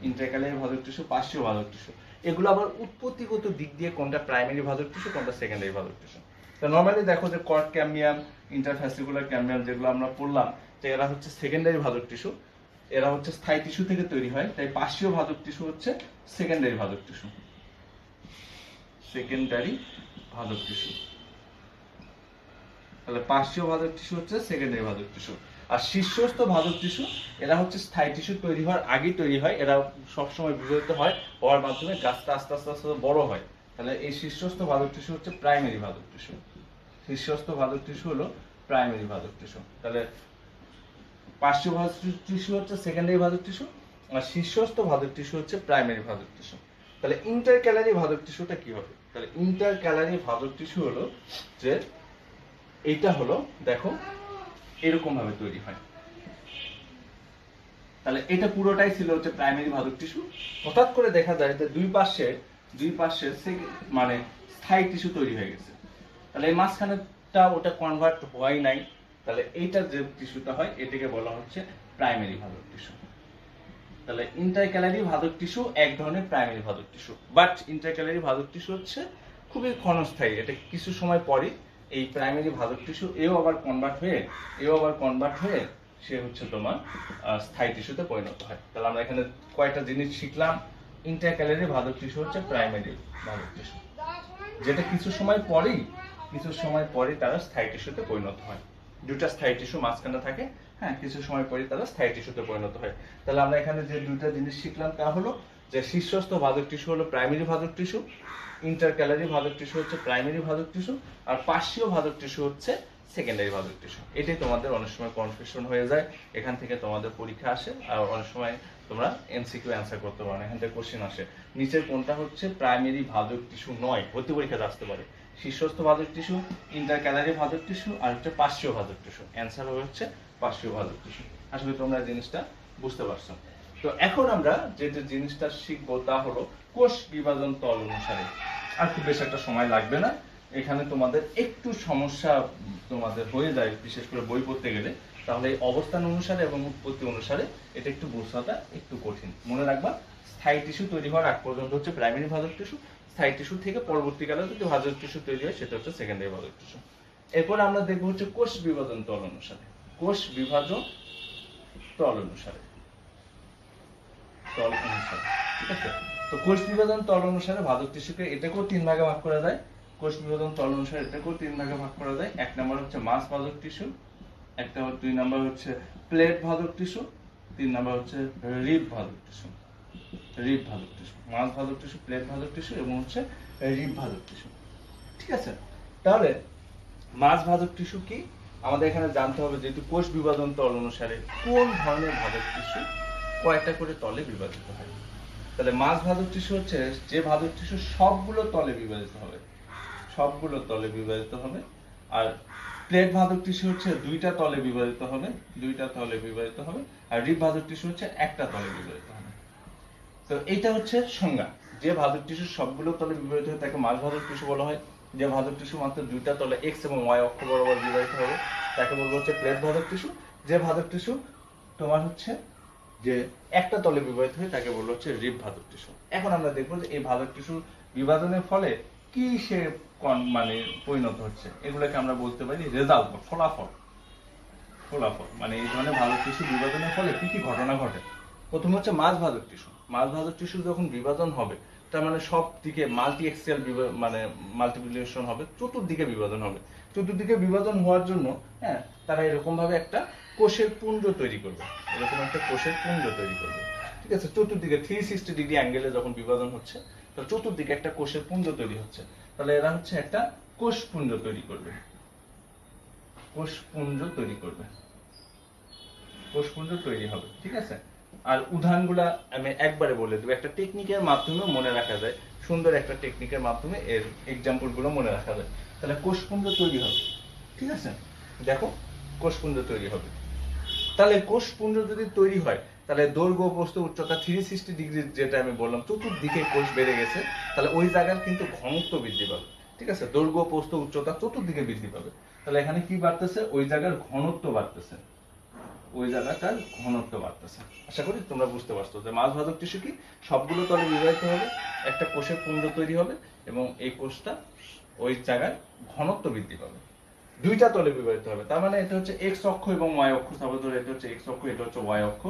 ইন্টারক্যালারি ভাজক টিস্যু, পার্শ্বীয় ভাজক টিস্যু, এগুলো আবার উৎপত্তিগত দিক দিয়ে কোনটা প্রাইমারি ভাজক টিস্যু কোনটা সেকেন্ডারি ভাজক টিস্যু। তো নর্মালি দেখো যে কর্ড ক্যাম্বিয়াম, ইন্টারফ্যাসিকুলার ক্যাম্বিয়াম যেগুলো আমরা পড়লাম, যে এরা হচ্ছে সেকেন্ডারি ভাজক টিস্যু, এরা হচ্ছে স্থায়ী টিস্যু থেকে তৈরি হয়, তাই পার্শ্বীয় ভাজক টিস্যু হচ্ছে সেকেন্ডারি ভাজক টিস্যু, সেকেন্ডারি ভাজক টিস্যু। তাহলে পার্শ্বীয় ভাজক টিস্যু হচ্ছে সেকেন্ডারি ভাজক টিস্যু। আর শীর্ষস্থ ভাজক টিস্যু এরা হচ্ছে স্থায়ী টিস্যু তৈরি হওয়ার আগেই তৈরি হয়, এরা সবসময় বিভাজিত হয়, হওয়ার মাধ্যমে গাছটা আস্তে আস্তে আস্তে বড় হয়। তাহলে এই শীর্ষস্থ ভাজক টিস্যু হচ্ছে প্রাইমারি ভাজক টিস্যু, শীর্ষস্থ ভাজক টিস্যু হলো প্রাইমারি ভাজক টিস্যু। তাহলে পার্শ্বীয় ভাজক টিস্যু হচ্ছে সেকেন্ডারি ভাজক টিস্যু, আর শীর্ষস্থ ভাজক টিস্যু হচ্ছে প্রাইমারি ভাজক টিস্যু। তাহলে ইন্টারক্যালারি ভাজক টিস্যুটা কি হবে? তাহলে ইন্টারক্যালারি ভাজক টিস্যু হলো যে এইটা হলো দেখো এরকম ভাবে তৈরি হয়। তাহলে এটা পুরোটাই ছিল হচ্ছে প্রাইমারি ভাজক টিস্যু। হঠাৎ করে দেখা যায় যে দুই পাশে মানে স্থায়ী টিস্যু তৈরি হয়ে গেছে, তাহলে এই মাঝখানেটা ওটা কনভার্ট হয় নাই, তাহলে এইটা যে টিস্যুটা হয় এটাকে বলা হচ্ছে প্রাইমারি ভাজক টিস্যু। তাহলে ইন্টারক্যালারি ভাজক টিস্যু এক ধরনের প্রাইমারি ভাজক টিস্যু, বাট ইন্টারক্যালারি ভাজক টিস্যু হচ্ছে খুবই ক্ষণস্থায়ী, এটা কিছু সময় পরে এই প্রাইমারি ভাজক টিস্যু এও আবার কনভার্ট হয়ে সে হচ্ছে তোমার স্থায়ী টিস্যুতে পরিণত হয়। তাহলে আমরা এখানে কয়টা জিনিস শিখলাম। ইন্টারক্যালারি ভাজক টিস্যু হচ্ছে প্রাইমারি ভাজক টিস্যু, যেটা কিছু সময় পরে তারা স্থায়ী টিস্যুতে পরিণত হয়। দুটা স্থায়ী টিস্যু মাঝখানে থাকে, হ্যাঁ, কিছু সময় পরে তারা স্থায়ী টিস্যুতে পরিণত হয়। তাহলে আমরা এখানে যে দুইটা জিনিস শিখলাম তা হলো যে শীর্ষস্থ ভাজক টিস্যু হলো প্রাইমারি ভাজক টিস্যু, ইন্টারক্যালারি ভাজক টিস্যু হচ্ছে প্রাইমারি ভাজক টিস্যু, আর পার্শ্বীয় ভাজক টিস্যু হচ্ছে সেকেন্ডারি ভাজক টিস্যু। এটাই তোমাদের অনেক সময় কনফিউশন হয়ে যায়, এখান থেকে তোমাদের পরীক্ষা আসে, আর অনেক সময় তোমরা এমসিকিউ অ্যান্সার করতে পারো, এখান থেকে কোশ্চেন আসে নিচের কোনটা হচ্ছে প্রাইমারি ভাজক টিস্যু নয়, ভর্তি পরীক্ষাতে আসতে পারে। শীর্ষস্থ ভাজক টিস্যু, ইন্টারক্যালারি ভাজক টিস্যু, আর হচ্ছে পার্শ্বীয় ভাজক টিস্যু। অ্যান্সার হচ্ছে পার্শ্বীয় ভাজক টিস্যু। আসলে তোমরা জিনিসটা বুঝতে পারছো। তো এখন আমরা যে জিনিসটা শিখবো তা হলো কোষ বিভাজন তল অনুসারে। আর খুব বেশি একটা সময় লাগবে না, এখানে তোমাদের একটু সমস্যা তোমাদের হয়ে যায়, বিশেষ করে বই পড়তে গেলে, তাহলে এই অবস্থান অনুসারে এবং উৎপত্তি অনুসারে এটা একটু বোঝাটা একটু কঠিন। মনে রাখবা স্থায়ী টিস্যু তৈরি হওয়ার আগ পর্যন্ত হচ্ছে প্রাইমারি ভাজক টিস্যু, স্থায়ী টিস্যু থেকে পরবর্তীকালে যদি ভাজক টিস্যু তৈরি হয় সেটা হচ্ছে সেকেন্ডারি ভাজক টিস্যু। এরপর আমরা দেখবো হচ্ছে কোষ বিভাজন তল অনুসারে, কোষ বিভাজন তল অনুসারে, ঠিক আছে। তো কোষ বিভাজন তল অনুসারে ভাজক টিস্যুকে এটাকেও তিন ভাগে ভাগ করা যায়, কোষ বিভাজন তল অনুসারে এটাকেও তিন ভাগে ভাগ করা যায়। এক নম্বর হচ্ছে মাস ভাজক টিস্যু, দুই নম্বর হচ্ছে প্লেট ভাজক টিস্যু, তিন নম্বর হচ্ছে রিব ভাজক টিস্যু। মাস ভাজক টিস্যু, প্লেট ভাজক টিস্যু এবং হচ্ছে রিব ভাজক টিস্যু, ঠিক আছে। তাহলে মাস ভাজক টিস্যু কি আমাদের এখানে জানতে হবে, যেহেতু কোষ বিভাজন তল অনুসারে কোন ধরনের ভাজক টিস্যু কয়টা করে তলে বিভাজিত হয়। তাহলে মাস ভাজক টিস্যু হচ্ছে যে ভাজক টিস্যু সবগুলো তলে বিভাজিত হবে, আর প্লেট ভাজক টিস্যু হচ্ছে দুইটা তলে বিভাজিত হবে, আর রিব ভাজক টিস্যু হচ্ছে একটা তলে বিভাজিত হবে। তো এইটা হচ্ছে সংজ্ঞা, যে ভাজক টিস্যু সবগুলো তলে বিভাজিত হয় তাকে মাস ভাজক টিস্যু বলা হয়। যে ভাজক টিস্যু মাত্র দুইটা তলে এক্স এবং ওয়াই অক্ষ বরাবর বিভাজিত হবে তাকে বলবো হচ্ছে প্লেট ভাজক টিস্যু। যে ভাজক টিস্যু তোমার হচ্ছে যে একটা তলে বিভাজিত হয় তাকে বলবো হচ্ছে রিব ভাজক টিস্যু। এখন আমরা দেখবো যে এই ভাজক টিস্যু বিভাজনের ফলে কি সে মানে পরিণত হচ্ছে, এগুলোকে আমরা বলতে পারি রেজাল্ট বা ফলাফল। মানে এই ধরনের ভাজক টিস্যু বিভাজনের ফলে কি কি ঘটনা ঘটে। প্রথম হচ্ছে মাস ভাজক টিস্যু যখন বিভাজন হবে তার মানে সব দিকে মাল্টি এক্সিয়াল মানে মাল্টিপ্লিকেশন হবে, চতুর্দিকে বিভাজন হওয়ার জন্য, হ্যাঁ, তারা এরকম ভাবে একটা কোষের পুঞ্জ তৈরি করবে, ঠিক আছে। চতুর্দিকে 360 ডিগ্রি অ্যাঙ্গেলে যখন বিভাজন হচ্ছে তো চতুর্দিকে একটা কোষের পুঞ্জ তৈরি হচ্ছে, তাহলে এরা হচ্ছে একটা কোষপুঞ্জ তৈরি করবে, কোষপুঞ্জ তৈরি হবে, ঠিক আছে। আর উদাহরণগুলা আমি একবারে বলে দেবো, একটা টেকনিকের মাধ্যমে মনে রাখা যায়, সুন্দর একটা টেকনিকের মাধ্যমে এর এক্সাম্পল গুলো মনে রাখা যায়। তাহলে কোষপুঞ্জ তৈরি হবে, ঠিক আছে। দেখো কোষপুঞ্জ তৈরি হবে, তাহলে কোষপুঞ্জ যদি তৈরি হয় তাহলে দৈর্ঘ্য প্রস্থ উচ্চতা 360 ডিগ্রি, যেটা আমি বললাম চতুর্দিকে কোষ বেড়ে গেছে, তাহলে ওই জায়গার কিন্তু ঘনত্ব বৃদ্ধি পাবে, ঠিক আছে। দৈর্ঘ্য প্রস্থ উচ্চতা চতুর্দিকে বৃদ্ধি পাবে, তাহলে এখানে কি বাড়তেছে, ওই জায়গার ঘনত্ব বাড়তেছে, ওই জায়গাটার ঘনত্ব বাড়তেছে। আশা করি তোমরা বুঝতে পারছো যে মাঝভাজক টিস্যু কি সবগুলো তলে বিভাজিত হবে, একটা কোষের পুঞ্জ তৈরি হবে এবং এই কোষটা ওই জায়গায় ঘনত্ব বৃদ্ধি পাবে। দুইটা তলে বিভাজিত হবে, তার মানে এটা হচ্ছে এক্স অক্ষ এবং ওয়াই অক্ষ। তারপর ধরো এটা হচ্ছে এক্স অক্ষ, এটা হচ্ছে ওয়াই অক্ষ,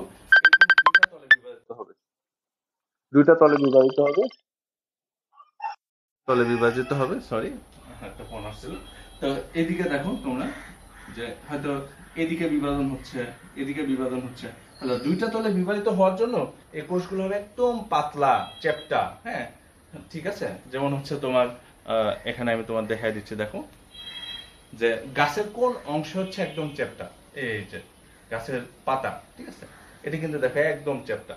দুইটা তলে বিভাজিত হবে, দুইটা তলে বিভাজিত হবে, তলে বিভাজিত হবে। সরি, একটা ফোন আসছিল। তো এদিকে দেখো তোমরা যে হয়তো এদিকে বিভাজন হচ্ছে, এদিকে বিভাজন হচ্ছে, তাহলে দুইটা তলে বিভাজিত হওয়ার জন্য এই কোষগুলো হবে একদম পাতলা চ্যাপ্টা। হ্যাঁ, ঠিক আছে। যেমন হচ্ছে তোমার এখানে আমি তোমার দেখাই দিচ্ছি, দেখো যে গাছের কোন অংশ হচ্ছে একদম চ্যাপ্টা, এই যে গাছের পাতা, ঠিক আছে, এটা কিন্তু দেখো একদম চ্যাপ্টা।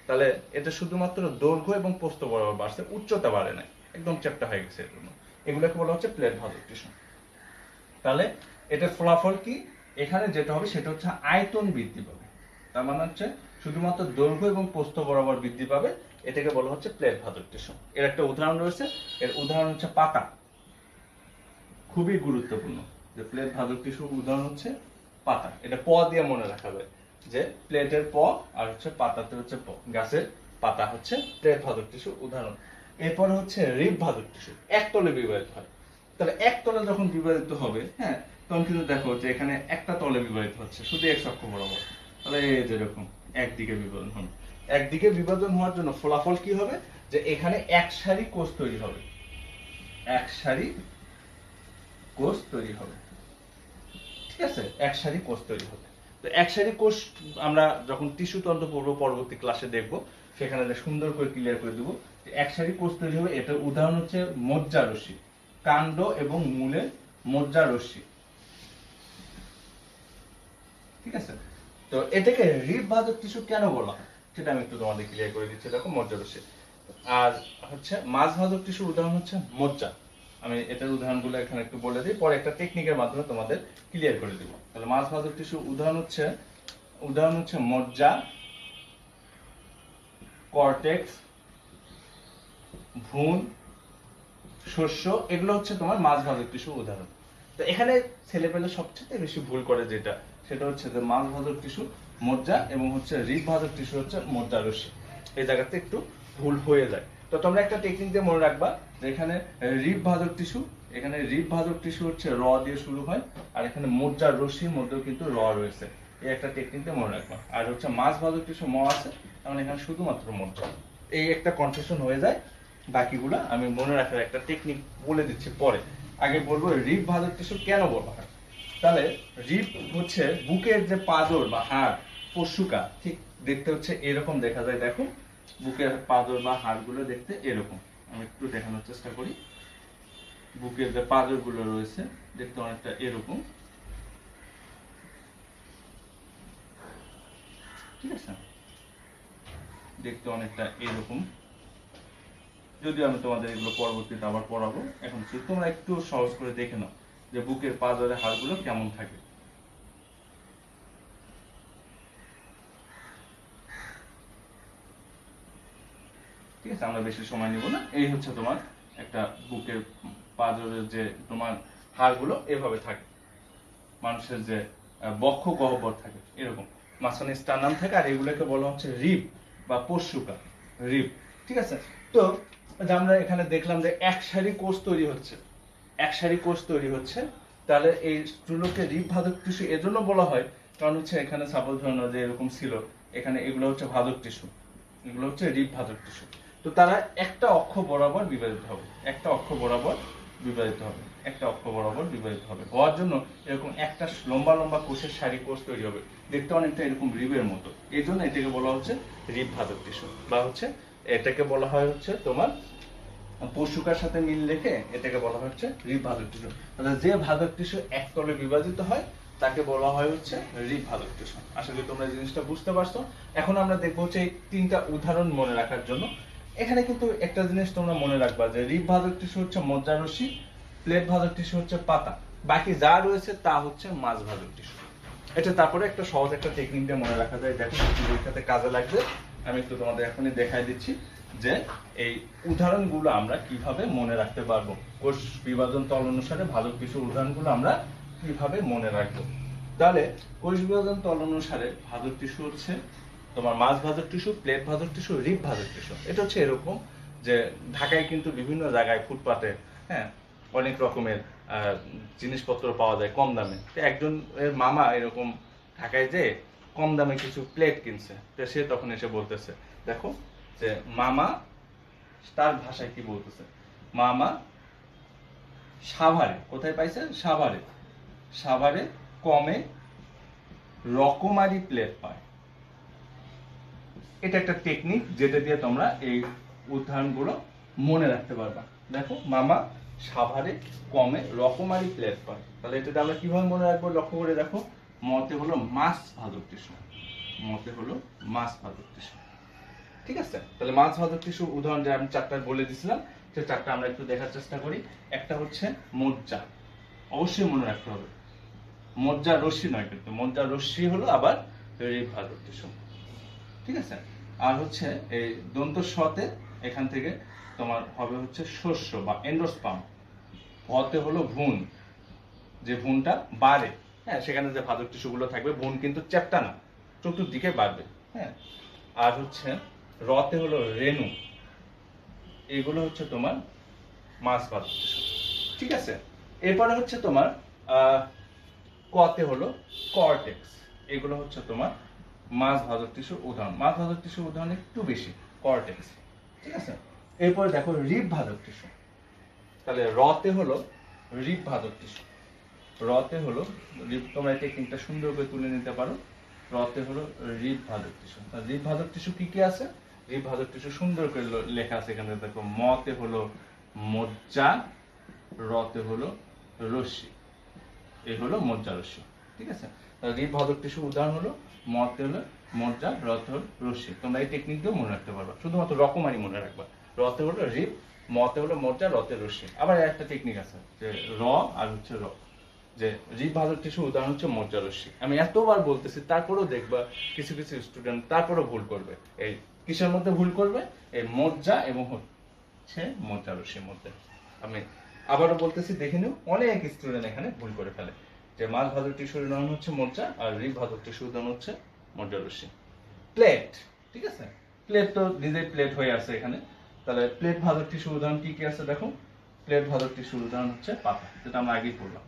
তাহলে এটা শুধুমাত্র দৈর্ঘ্য এবং প্রস্থ বরাবর বাড়ছে, উচ্চতা বাড়ে নাই, একদম চ্যাপ্টা হয়ে গেছে। এর জন্য এগুলোকে বলা হচ্ছে প্লেট ভাজক টিস্যু। তাহলে এটার ফলাফল কি, এখানে যেটা হবে সেটা হচ্ছে আয়তন বৃদ্ধি পাবে। তার মানে হচ্ছে শুধুমাত্র দৈর্ঘ্য এবং প্রস্থ বরাবর বৃদ্ধি পাবে, এটাকে বলা হচ্ছে প্লেট ভাজক টিস্যু। এর একটা উদাহরণ রয়েছে, এর উদাহরণ হচ্ছে পাতা। খুবই গুরুত্বপূর্ণ যে প্লেট ভাজক টিস্যুর উদাহরণ হচ্ছে পাতা। এটা প দিয়ে মনে রাখা যায় যে প্লেটের প আর হচ্ছে পাতাতে হচ্ছে প, গাছের পাতা হচ্ছে প্লেট ভাজক টিস্যুর উদাহরণ। এরপর হচ্ছে রিব ভাজক টিস্যু, একতলে বিভাজিত হয়। তাহলে এক তলে যখন বিভাজিত হবে, হ্যাঁ, তখন কিন্তু দেখো যে এখানে একটা তলে বিভাজিত হচ্ছে শুধু এক্স অক্ষ বরাবর। তাহলে এই যেরকম একদিকে বিভাজন হবে, একদিকে বিভাজন হওয়ার জন্য ফলাফল কি হবে, যে এখানে এক সারি কোষ তৈরি হবে, এক সারি কোষ তৈরি হবে, ঠিক আছে, এক সারি কোষ তৈরি হবে। তো এক সারি কোষ আমরা যখন টিস্যু তন্ত্র পড়বো পরবর্তী ক্লাসে দেখবো, সেখানে সুন্দর করে ক্লিয়ার করে দেবো এক সারি কোষ তৈরি হবে। এটার উদাহরণ হচ্ছে মজ্জা রশ্মি, কাণ্ড এবং মূলে মজ্জা রশ্মি, ঠিক আছে। তো এটাকে রিব ভাজক টিস্যু কেন বলা হয় সেটা আমি একটু তোমাদের ক্লিয়ার করে দিচ্ছি। দেখো মজ্জা রশ্মি আর হচ্ছে মাছ ভাজক টিস্যুর উদাহরণ হচ্ছে মজ্জা। আমি এটার উদাহরণগুলো এখানে একটু বলে দিই, পরে একটা টেকনিকের মাধ্যমে তোমাদের ক্লিয়ার করে দেব। তাহলে মাছ ভাজক টিস্যুর উদাহরণ হচ্ছে মজ্জা, কর্টেক্স, ভ্রূণ, শস্য, এগুলো হচ্ছে তোমার মাছ ভাজক টিস্যুর উদাহরণ। তো এখানে ছেলেপেলে সবচেয়ে বেশি ভুল করে যেটা, সেটা হচ্ছে যে মাছ ভাজক টিস্যু মজ্জা এবং হচ্ছে রিব ভাজক টিস্যু হচ্ছে মজ্জা রশ্মি। এই জায়গাতে একটু ভুল হয়ে যায়। তো তোমরা একটা টেকনিক দিয়ে মনে রাখবা যে এখানে রিব ভাজক টিস্যু, এখানে রিব ভাজক টিস্যু হচ্ছে র দিয়ে শুরু হয়, আর এখানে মজ্জা রশ্মির মধ্যেও কিন্তু র রয়েছে। এই একটা টেকনিক দিয়ে মনে রাখবা। আর হচ্ছে মাছ ভাজক টিস্যু ম আছে, কারণ এখানে শুধুমাত্র মজ্জা। এই একটা কনফিউশন হয়ে যায়। বাকিগুলা আমি মনে রাখার একটা টেকনিক বলে দিচ্ছি পরে। আগে বলবো রিব ভাজক টিস্যু কেন বলা হয়। তাহলে রিব হচ্ছে বুকের যে পাঁজর বা হাড়, পশুকা, ঠিক দেখতে হচ্ছে এরকম দেখা যায়। দেখো বুকের পাঁজর বা হাড়গুলো দেখতে এরকম। আমি একটু দেখানোর চেষ্টা করি। বুকের যে পাঁজর গুলো রয়েছে দেখতে অনেকটা এরকম, ঠিক আছে, দেখতে অনেকটা এরকম। যদিও আমি তোমাদের এগুলো পরবর্তীতে আবার পড়াবো, এখন তোমরা একটু সহজ করে দেখে নাও যে বুকের পাঁজরের হাড়গুলো কেমন থাকে। ঠিক আছে, আমরা বেশি সময় নিব না। এই হচ্ছে তোমার একটা বুকের পাঁজরের যে তোমার হাড়গুলো এভাবে থাকে। মানুষের যে বক্ষ গহ্বর থাকে এরকম, মাঝখানে স্টার্নাম থাকে, আর এগুলোকে বলা হচ্ছে রিব বা পশুকা, রিব, ঠিক আছে। তো আমরা এখানে দেখলাম যে এক সারি কোষ তৈরি হচ্ছে, এক সারি কোষ তৈরি হচ্ছে। তাহলে এই স্টুলোকে রিব ভাজক টিস্যু এজন্য বলা হয় কারণ হচ্ছে এখানে সাপোজ ধরো যে এরকম ছিল, এখানে এগুলো হচ্ছে ভাজক টিস্যু, এগুলো হচ্ছে রিব ভাজক টিস্যু। তো তারা একটা অক্ষ বরাবর বিভাজিত হবে, একটা অক্ষ বরাবর বিভাজিত হবে, একটা অক্ষ বরাবর বিভাজিত হবে। হওয়ার জন্য এরকম একটা লম্বা লম্বা কোষের সারি কোষ তৈরি হবে, দেখতে অনেকটা এরকম রিবের মতো। এই জন্য এটাকে বলা হচ্ছে রিব ভাজক টিস্যু, বা হচ্ছে এটাকে বলা হয় হচ্ছে তোমার পশুকার সাথে মিল রেখে এটাকে বলা হচ্ছে রিব ভাজক টিস্যু। তাহলে যে ভাজক টিস্যু একতলে বিভাজিত হয় তাকে বলা হয় হচ্ছে রিব ভাজক টিস্যু। আশা করি তোমরা জিনিসটা বুঝতে পারছো। এখন আমরা দেখবো হচ্ছে এই তিনটা উদাহরণ মনে রাখার জন্য। এখানে কিন্তু একটা জিনিস তোমরা মনে রাখবা যে রিব ভাজক টিস্যু হচ্ছে মজ্জা রশ্মি, প্লেট ভাজক টিস্যু হচ্ছে পাতা, বাকি যা রয়েছে তা হচ্ছে মাছ ভাজক টিস্যু। এটা তারপরে একটা সহজ একটা টেকনিক দিয়ে মনে রাখা যায়, দেখো পরীক্ষাতে কাজে লাগবে। আমি একটু তোমাদের এখনই দেখাই দিচ্ছি যে এই উদাহরণগুলো আমরা কিভাবে মনে রাখতে পারবো। কোষ বিভাজন তল অনুসারে ভাজক টিস্যুর উদাহরণগুলো আমরা কিভাবে মনে রাখবো। তাহলে কোষ বিভাজন তল অনুসারে ভাজক টিস্যু হচ্ছে তোমার মাছ ভাজক টিস্যু, প্লেট ভাজক টিস্যু, রিব ভাজক টিস্যু। এটা হচ্ছে এরকম যে ঢাকায় কিন্তু বিভিন্ন জায়গায় ফুটপাতে হ্যাঁ অনেক রকমের জিনিসপত্র পাওয়া যায় কম দামে। তো একজন মামা এরকম ঢাকায় যে কম দামে কিছু প্লেট কিনছে, তো সে তখন এসে বলতেছে দেখো যে মামা তার ভাষায় কি বলতেছে, মামা সাভারে, কোথায় পাইছে, সাভারে, সাভারে কমে রকমারি প্লেট পায়। এটা একটা টেকনিক যেটা দিয়ে তোমরা এই উদাহরণগুলো মনে রাখতে পারবা। দেখো মামা সাভারে কমে রকমারি প্লেট পায়, তাহলে এটা আমরা কিভাবে মনে রাখবো লক্ষ্য করে দেখো। মতে হলো মাছ ভাজক টিস্যু, মতে হলো মাছ ভাজক টিস্যু। ঠিক আছে, তাহলে মাছ ভাজক টিস্যু উদাহরণ যে আমি চারটা বলে দিছিলাম, সে চারটা আমরা একটু দেখার চেষ্টা করি। একটা হচ্ছে মজ্জা, অবশ্যই মনে রাখতে হবে, মজ্জা রশ্মি নয় কিন্তু, মজ্জা রশ্মি হলো আবার রিব ভাজক টিস্যু। ঠিক আছে, আর হচ্ছে এই দন্ত শতে এখান থেকে তোমার হবে হচ্ছে শস্য বা এন্ডোস্পার্ম। ভতে হলো ভ্রূণ, যে ভ্রূণটা বাড়ে, হ্যাঁ সেখানে যে ভাজক টিস্যু গুলো থাকবে, ভ্রূণ কিন্তু চ্যাপ্টা না, চতুর্দিকে বাড়বে। হ্যাঁ, আর হচ্ছে রতে হলো রেণু, এগুলো হচ্ছে তোমার মাছ ভাজক টিস্যু। ঠিক আছে, এরপরে হচ্ছে তোমার কতে হলো কর্টেক্স, এগুলো হচ্ছে তোমার মাছ ভাজক টিস্যুর উদাহরণ। মাছ ভাজক টিস্যুর উদাহরণ একটু বেশি, কর্টেক্স। ঠিক আছে, এরপরে দেখো রিব ভাজক টিস্যু, তাহলে রতে হলো রিব ভাজক টিস্যু, রতে হলো রিব, তোমরা এই টেকনিকটা সুন্দর করে তুলে নিতে পারো। রতে হলো রিব ভাজক টিস্যু। রিব ভাজক টিস্যু কি কি আছে, রিব ভাজক টিস্যু সুন্দর করে লেখা আছে এখানে দেখো। মতে হলো মজ্জা, রতে হলো রশ্মি, এই হলো মজ্জা রশ্মি। ঠিক আছে, রিব ভাজক টিস্যু উদাহরণ হলো মতে হলো মজ্জা, রতে হলো রশ্মি। তোমরা এই টেকনিক দিয়ে মনে রাখতে পারবা, শুধুমাত্র রকমারি মনে রাখবা। রতে হলো রিব, মতে হলো মজ্জা, রতে রশ্মি। আবার একটা টেকনিক আছে যে র আর হচ্ছে র, যে রিব ভাজক টিস্যু উদাহরণ হচ্ছে মজ্জা রশ্মি। আমি এতবার বলতেছি তারপরেও দেখবা কিছু কিছু স্টুডেন্ট তারপরেও ভুল করবে। এই কিসের মধ্যে ভুল করবে, এই মজ্জা এবং হচ্ছে মজ্জা রশ্মির মধ্যে। আমি আবারও বলতেছি দেখে নিও, অনেক স্টুডেন্ট এখানে ভুল করে ফেলে যে মাছ ভাজক টিস্যুর উদাহরণ হচ্ছে মজ্জা আর রিব ভাজক টিস্যুর উদাহরণ হচ্ছে মজ্জা রশ্মি। প্লেট, ঠিক আছে, প্লেট তো নিজেই প্লেট হয়ে আছে এখানে। তাহলে প্লেট ভাজক টিস্যুর উদাহরণ কি কি আছে দেখো। প্লেট ভাজক টিস্যুর উদাহরণ হচ্ছে পাতা, যেটা আমরা আগেই পড়লাম।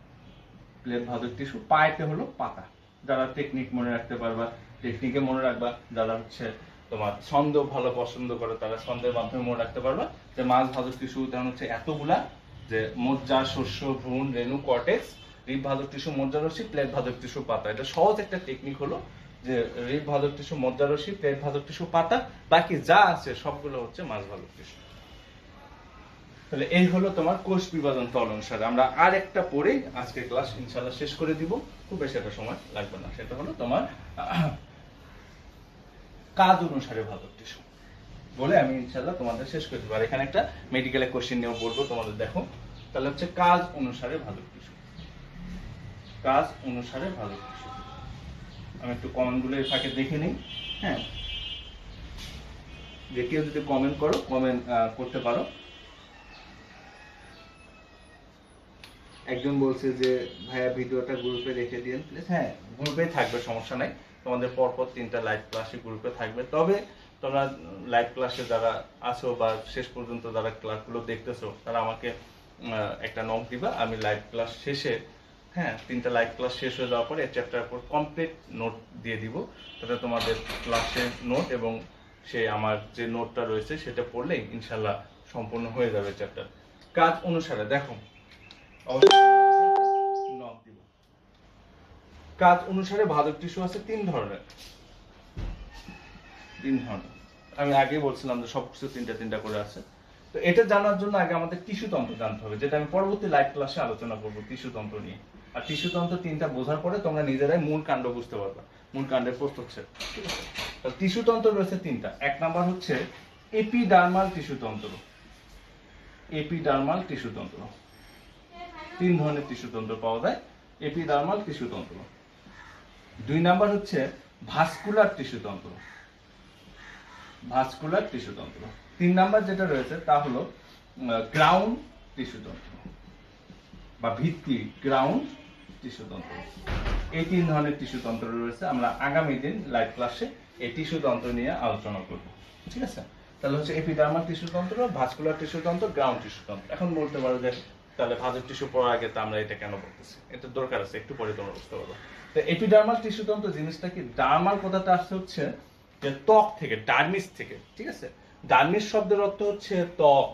প্লেট ভাজক টিস্যু, পায়েতে হলো পাতা। যারা টেকনিক মনে রাখতে পারবা টেকনিকে মনে রাখবা, যারা হচ্ছে তোমার ছন্দ ভালো পছন্দ করে তারা ছন্দের মাধ্যমে মনে রাখতে পারবা যে মাছ ভাজক টিস্যু উদাহরণ হচ্ছে এতগুলা, যে মজ্জা, শস্য, ভ্রূণ, রেণু, কর্টেক্স, রিব ভাজক টিস্যু, মজ্জা রশ্মি, প্লেট ভাজক টিস্যু, পাতা। এটা সহজ একটা টেকনিক হলো যে রিব ভাজক টিস্যু, মজ্জা রশ্মি, প্লেট ভাজক টিস্যু, পাতা, বাকি যা আছে সবগুলো হচ্ছে মাছ ভাজক টিস্যু। তাহলে এই হলো তোমার কোষ বিভাজন তল অনুসারে। আমরা আর একটা পড়েই আজকে ক্লাস ইনশাআল্লাহ শেষ করে দিব, খুব বেশি একটা সময় লাগবে না। সেটা হলো তোমার কাজ অনুসারে ভাজক টিস্যু বলে আমি ইনশাআল্লাহ তোমাদের শেষ করে দিব। আর এখানে একটা মেডিকেলে কোশ্চেন নিয়ে বলবো তোমাদের, দেখো। তাহলে হচ্ছে কাজ অনুসারে ভাজক টিস্যু, কাজ অনুসারে ভাজক টিস্যু। আমি একটু কমেন্টগুলো এর ফাঁকে দেখে নিই। হ্যাঁ, যে কেউ যদি কমেন্ট করো, কমেন্ট করতে পারো। একজন বলছে যে ভাইয়া ভিডিওটা গ্রুপে রেখে দিন প্লিজ। হ্যাঁ, গ্রুপে থাকবে, সমস্যা নাই। তোমাদের পরপর 3টা লাইভ ক্লাসে গ্রুপে থাকবে। তবে তোমরা লাইভ ক্লাসে যারা আছো বা শেষ পর্যন্ত যারা ক্লাসগুলো দেখতেছো, তারা আমাকে একটা নক দিবা। আমি লাইভ ক্লাস শেষে, হ্যাঁ 3টা লাইভ ক্লাস শেষ হয়ে যাওয়ার পরে চ্যাপ্টার পর কমপ্লিট নোট দিয়ে দিব। তাতে তোমাদের ক্লাসের নোট এবং সে আমার যে নোটটা রয়েছে সেটা পড়লেই ইনশাল্লাহ সম্পূর্ণ হয়ে যাবে চ্যাপ্টার। কাজ অনুসারে দেখো, কাজ অনুসারে ভাজক টিস্যু আছে 3 ধরনের। আমি আগেই বলছিলাম যে সবকিছু 3টা করে আছে। তো এটা জানার জন্য আগে আমাদের টিস্যু তন্ত্র জানতে হবে, যেটা আমি পরবর্তী লাইভ ক্লাসে আলোচনা করব টিস্যু তন্ত্র নিয়ে। আর টিস্যু তন্ত্র 3টা বোঝার পরে তোমরা নিজেরাই মূল কাণ্ড বুঝতে পারবে, মূল কাণ্ডের প্রস্তুচ্ছেদ। ঠিক আছে, তো টিস্যু তন্ত্র রয়েছে 3টা। এক নাম্বার হচ্ছে এপিডার্মাল টিস্যু তন্ত্র। এপিডার্মাল টিস্যু তন্ত্র, 3 ধরনের টিস্যু তন্ত্র পাওয়া যায়। এপিডার্মাল টিস্যু তন্ত্র। 2 নাম্বার হচ্ছে ভাস্কুলার টিস্যু তন্ত্র, ভাস্কুলার টিস্যু তন্ত্র। 3 নাম্বার যেটা রয়েছে তা হলো গ্রাউন্ড টিস্যু তন্ত্র বা ভিত্তি, গ্রাউন্ড টিস্যু তন্ত্র। এই 3 ধরনের টিস্যু তন্ত্র রয়েছে। আমরা আগামী দিন লাইভ ক্লাসে এই টিস্যু তন্ত্র নিয়ে আলোচনা করব, ঠিক আছে? তাহলে হচ্ছে এপিডার্মাল টিস্যু তন্ত্র, ভাস্কুলার টিস্যু তন্ত্র, গ্রাউন্ড টিস্যু তন্ত্র। এখন বলতে পারো যে তাহলে ভাজক টিস্যু পড়ার আগে তো আমরা এটা কেন বলতেছি, এটা দরকার আছে, একটু পরে তোমরা বুঝতে পারবে। তো এপিডার্মাল টিস্যু তন্ত্র জিনিসটা কি, ডার্মাল কথাটা আসছে হচ্ছে যে ত্বক থেকে, ডার্মিস থেকে, ঠিক আছে? ডার্মিস শব্দের অর্থ হচ্ছে ত্বক।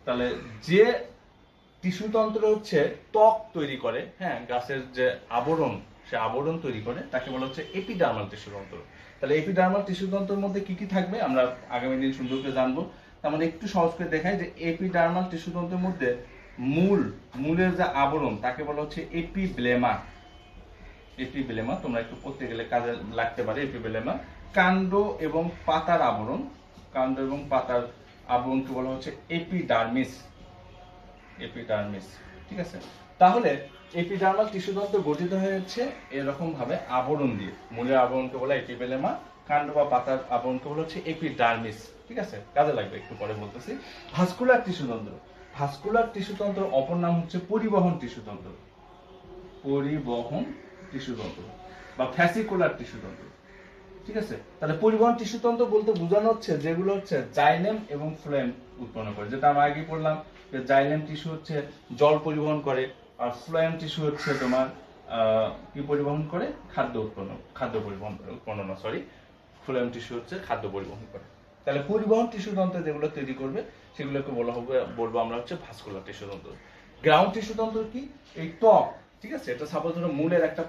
তাহলে যে টিস্যু তন্ত্র হচ্ছে ত্বক তৈরি করে, হ্যাঁ, গাছের যে আবরণ, সে আবরণ তৈরি করে, তাকে বলা হচ্ছে এপিডার্মাল টিস্যু তন্ত্র। তাহলে এপিডার্মাল টিস্যু তন্ত্রের মধ্যে কি কি থাকবে আমরা আগামী দিন সুন্দর করে জানবো। তার মানে একটু সহজ করে দেখাই যে এপিডার্মাল টিস্যু তন্ত্রের মধ্যে মূলের যে আবরণ তাকে বলা হচ্ছে এপিব্লেমা। এপিব্লেমা তোমরা একটু পড়তে গেলে কাজে লাগতে পারে। এপিব্লেমা কাণ্ড এবং পাতার আবরণ, কাণ্ড এবং পাতার আবরণকে বলা হচ্ছে এপিডার্মিস। এপিডার্মিস, ঠিক আছে? তাহলে এপিডার্মাল টিস্যু তন্ত্র গঠিত হয়েছে এরকম ভাবে আবরণ দিয়ে। মূলের আবরণকে বলা এপিব্লেমা, কাণ্ড বা পাতার আবরণকে বলা হচ্ছে এপিডার্মিস, ঠিক আছে? কাজে লাগবে, একটু পরে বলতেছি। ভাস্কুলার টিস্যু তন্ত্র, ভাস্কুলার টিস্যু তন্ত্র অপর নাম হচ্ছে পরিবহন টিস্যু তন্ত্র। পরিবহন টিস্যু তন্ত্র বা ফ্যাসিকুলার টিস্যু তন্ত্র, ঠিক আছে? তাহলে পরিবহন টিস্যু তন্ত্র বলতে বোঝানো হচ্ছে যেগুলো হচ্ছে জাইলেম এবং ফ্লোয়েম উৎপন্ন করে, যেটা আমরা আগে পড়লাম যে জাইলেম টিস্যু হচ্ছে জল পরিবহন করে, আর ফ্লোয়েম টিস্যু হচ্ছে তোমার কি পরিবহন করে, খাদ্য পরিবহন করে, ফ্লোয়েম টিস্যু হচ্ছে খাদ্য পরিবহন করে। তাহলে পরিবহন টিস্যু তন্ত্র যেগুলো তৈরি করবে সেগুলোকে বলবো আমরা হচ্ছে ভাস্কুলার টিস্যু তন্ত্র। গ্রাউন্ড টিস্যু তন্ত্র কি, এই ত্বক, ঠিক আছে? এটা সাপোজ ধরো মূলের একটা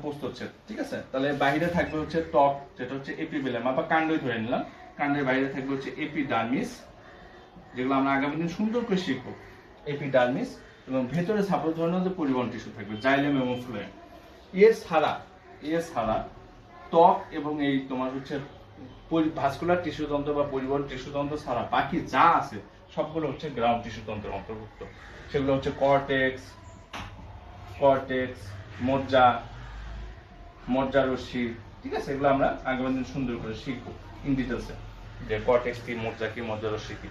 প্রস্থচ্ছেদ, ঠিক আছে? তাহলে বাইরে থাকবে হচ্ছে ত্বক, যেটা হচ্ছে এপিব্লেমা বা কাণ্ডই ধরে নিলাম, কাণ্ডের বাইরে থাকবে হচ্ছে এপিডার্মিস, যেগুলো আমরা আগামী দিন সুন্দর করে শিখবো, এপিডার্মিস। এবং ভেতরে সাপোজ ধরনের যে পরিবহন টিস্যু থাকবে জাইলেম এবং ফ্লোয়েম। এর ছাড়া ত্বক এবং এই তোমার হচ্ছে ভাস্কুলার টিস্যু তন্ত্র বা পরিবহন টিস্যু তন্ত্র ছাড়া বাকি যা আছে সবগুলো হচ্ছে গ্রাউন্ড টিস্যু তন্ত্রের অন্তর্ভুক্ত। সেগুলো হচ্ছে কর্টেক্স, মজ্জা রশ্মি, ঠিক আছে? এগুলো আমরা আগামী দিন সুন্দর করে শিখবো ইন ডিটেলসে, যে কর্টেক্স কি, মজ্জা রশ্মি কি।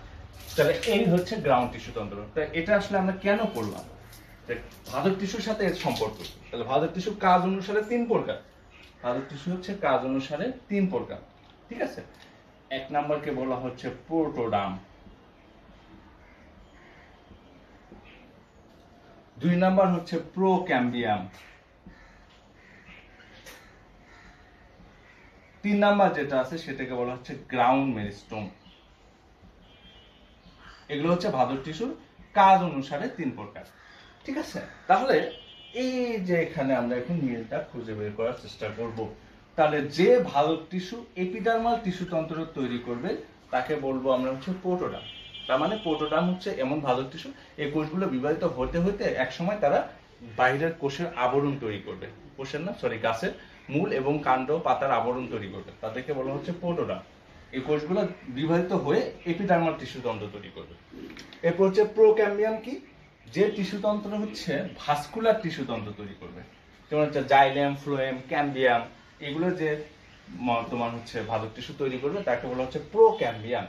তাহলে এই হচ্ছে গ্রাউন্ড টিস্যু তন্ত্র। তাই এটা আসলে আমরা কেন করলাম, ভাজক টিস্যুর সাথে এর সম্পর্ক। তাহলে ভাজক টিস্যু কাজ অনুসারে 3 প্রকার। ভাজক টিস্যু হচ্ছে কাজ অনুসারে 3 প্রকার, ঠিক আছে? 1 নম্বরকে বলা হচ্ছে প্রোটোডার্ম, 2 নাম্বার হচ্ছে প্রোক্যাম্বিয়াম, 3 নাম্বার যেটা আছে সেটাকে বলা হচ্ছে গ্রাউন্ড মেরিস্টোম। এগুলো হচ্ছে ভাজক টিস্যুর কাজ অনুসারে 3 প্রকার, ঠিক আছে? তাহলে এই যে এখানে আমরা এখন মিলটা খুঁজে বের করার চেষ্টা করব। তাহলে যে ভাজক টিস্যু এপিডার্মাল টিস্যু তন্ত্র তৈরি করবে তাকে বলবো আমরা হচ্ছে প্রোটোডার্ম। তার মানে প্রোটোডার্ম হচ্ছে এমন ভাজক টিস্যু, এই কোষগুলো বিভাজিত হতে হতে একসময় তারা বাইরের কোষের আবরণ তৈরি করবে, গাছের মূল এবং কাণ্ড পাতার আবরণ তৈরি করবে, তাদেরকে বলা হচ্ছে প্রোটোডার্ম। এই কোষগুলো বিভাজিত হয়ে এপিডার্মাল টিস্যু তন্ত্র তৈরি করবে। এরপর হচ্ছে প্রোক্যাম্বিয়াম কি, যে টিস্যু তন্ত্র হচ্ছে ভাস্কুলার টিস্যু তন্ত্র তৈরি করবে, যেমন হচ্ছে জাইলেম, ফ্লোয়েম, ক্যাম্বিয়াম, এগুলো যে তোমার হচ্ছে ভাজক টিস্যু তৈরি করবে তাকে বলা হচ্ছে প্রোক্যাম্বিয়াম।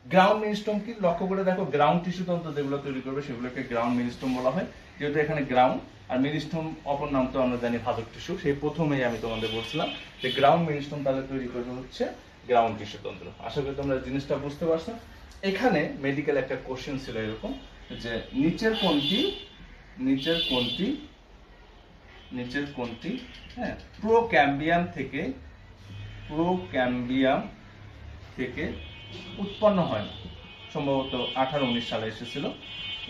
গ্রাউন্ড মেরিস্টোম কি, লক্ষ্য করে দেখো, গ্রাউন্ড টিস্যু তন্ত্র যেগুলো তৈরি করবে সেগুলোকে গ্রাউন্ড মেরিস্টোম বলা হয়, যেহেতু এখানে গ্রাউন্ড আর মেরিস্টোম অপর নাম তো আমরা জানি ভাজক টিস্যু। সেই প্রথমেই আমি তোমাদের বলছিলাম যে গ্রাউন্ড মেরিস্টোম তাহলে তৈরি করবে হচ্ছে গ্রাউন্ড টিস্যু তন্ত্র। আশা করি তোমরা জিনিসটা বুঝতে পারছো। এখানে মেডিকেল একটা কোশ্চেন ছিল এরকম যে নিচের কোনটি হ্যাঁ প্রোক্যাম্বিয়াম থেকে উৎপন্ন হয় না, সম্ভবত 18-19 সালে এসেছিল,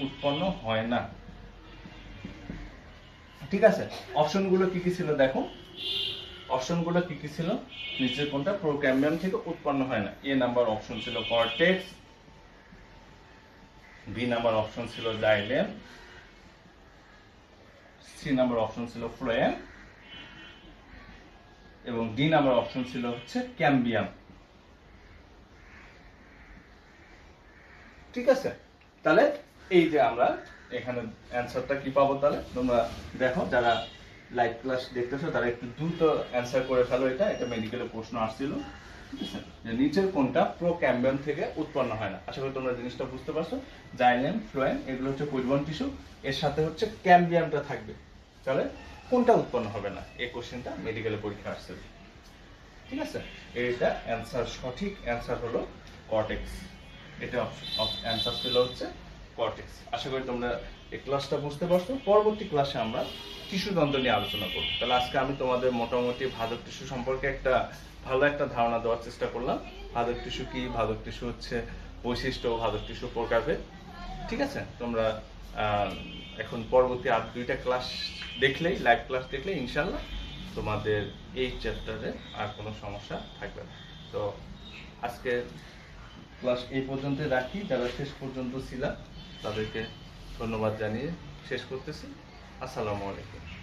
উৎপন্ন হয় না, ঠিক আছে? অপশনগুলো কি কি ছিল দেখো, অপশনগুলো কি কি ছিল, নিচের কোনটা প্রোক্যাম্বিয়াম থেকে উৎপন্ন হয় না। এ নাম্বার অপশন ছিল কর্টেক্স, বি নাম্বার অপশন ছিল জাইলেম, সি নাম্বার অপশন ছিল ফ্লোয়েম এবং ডি নাম্বার অপশন ছিল হচ্ছে ক্যাম্বিয়াম, ঠিক আছে? তাহলে এই যে আমরা এখানে অ্যানসারটা কি পাবো, তাহলে তোমরা দেখো যারা লাইভ ক্লাস দেখতেছো তারা একটু দ্রুত অ্যানসার করে ফেলো। এটা মেডিকেলের প্রশ্ন আসছিল, ঠিক আছে? যে নিচের কোনটা প্রোক্যাম্বিয়াম থেকে উৎপন্ন হয় না। আশা করি তোমরা জিনিসটা বুঝতে পারছো। জাইলেম, ফ্লোয়েম এগুলো হচ্ছে পরিবহন টিস্যু, এর সাথে হচ্ছে ক্যাম্বিয়ামটা থাকবে, তাহলে কোনটা উৎপন্ন হবে না? এই কোশ্চেনটা মেডিকেলে পরীক্ষা আসছে, ঠিক আছে? এটা অ্যান্সার, সঠিক অ্যান্সার হলো কর্টেক্স। এটা অ্যান্সার ছিল হচ্ছে কর্টেক্স। আশা করি তোমরা এই ক্লাসটা বুঝতে পারছো। পরবর্তী ক্লাসে আমরা টিস্যুতন্ত্র নিয়ে আলোচনা করব। তাহলে আজকে আমি তোমাদের মোটামুটি ভাজক টিস্যু সম্পর্কে একটা ভালো একটা ধারণা দেওয়ার চেষ্টা করলাম। ভাজক টিস্যু কি, ভাজক টিস্যু হচ্ছে বৈশিষ্ট্য, ভাজক টিস্যু প্রকারভেদ, ঠিক আছে? তোমরা এখন পরবর্তী আর 2টা ক্লাস দেখলেই, লাইভ ক্লাস দেখলে ইনশাল্লাহ তোমাদের এই চ্যাপ্টারে আর কোনো সমস্যা থাকবে না। তো আজকে ক্লাস এই পর্যন্ত রাখি। যারা শেষ পর্যন্ত ছিলাম তাদেরকে ধন্যবাদ জানিয়ে শেষ করতেছি। আসসালামু আলাইকুম।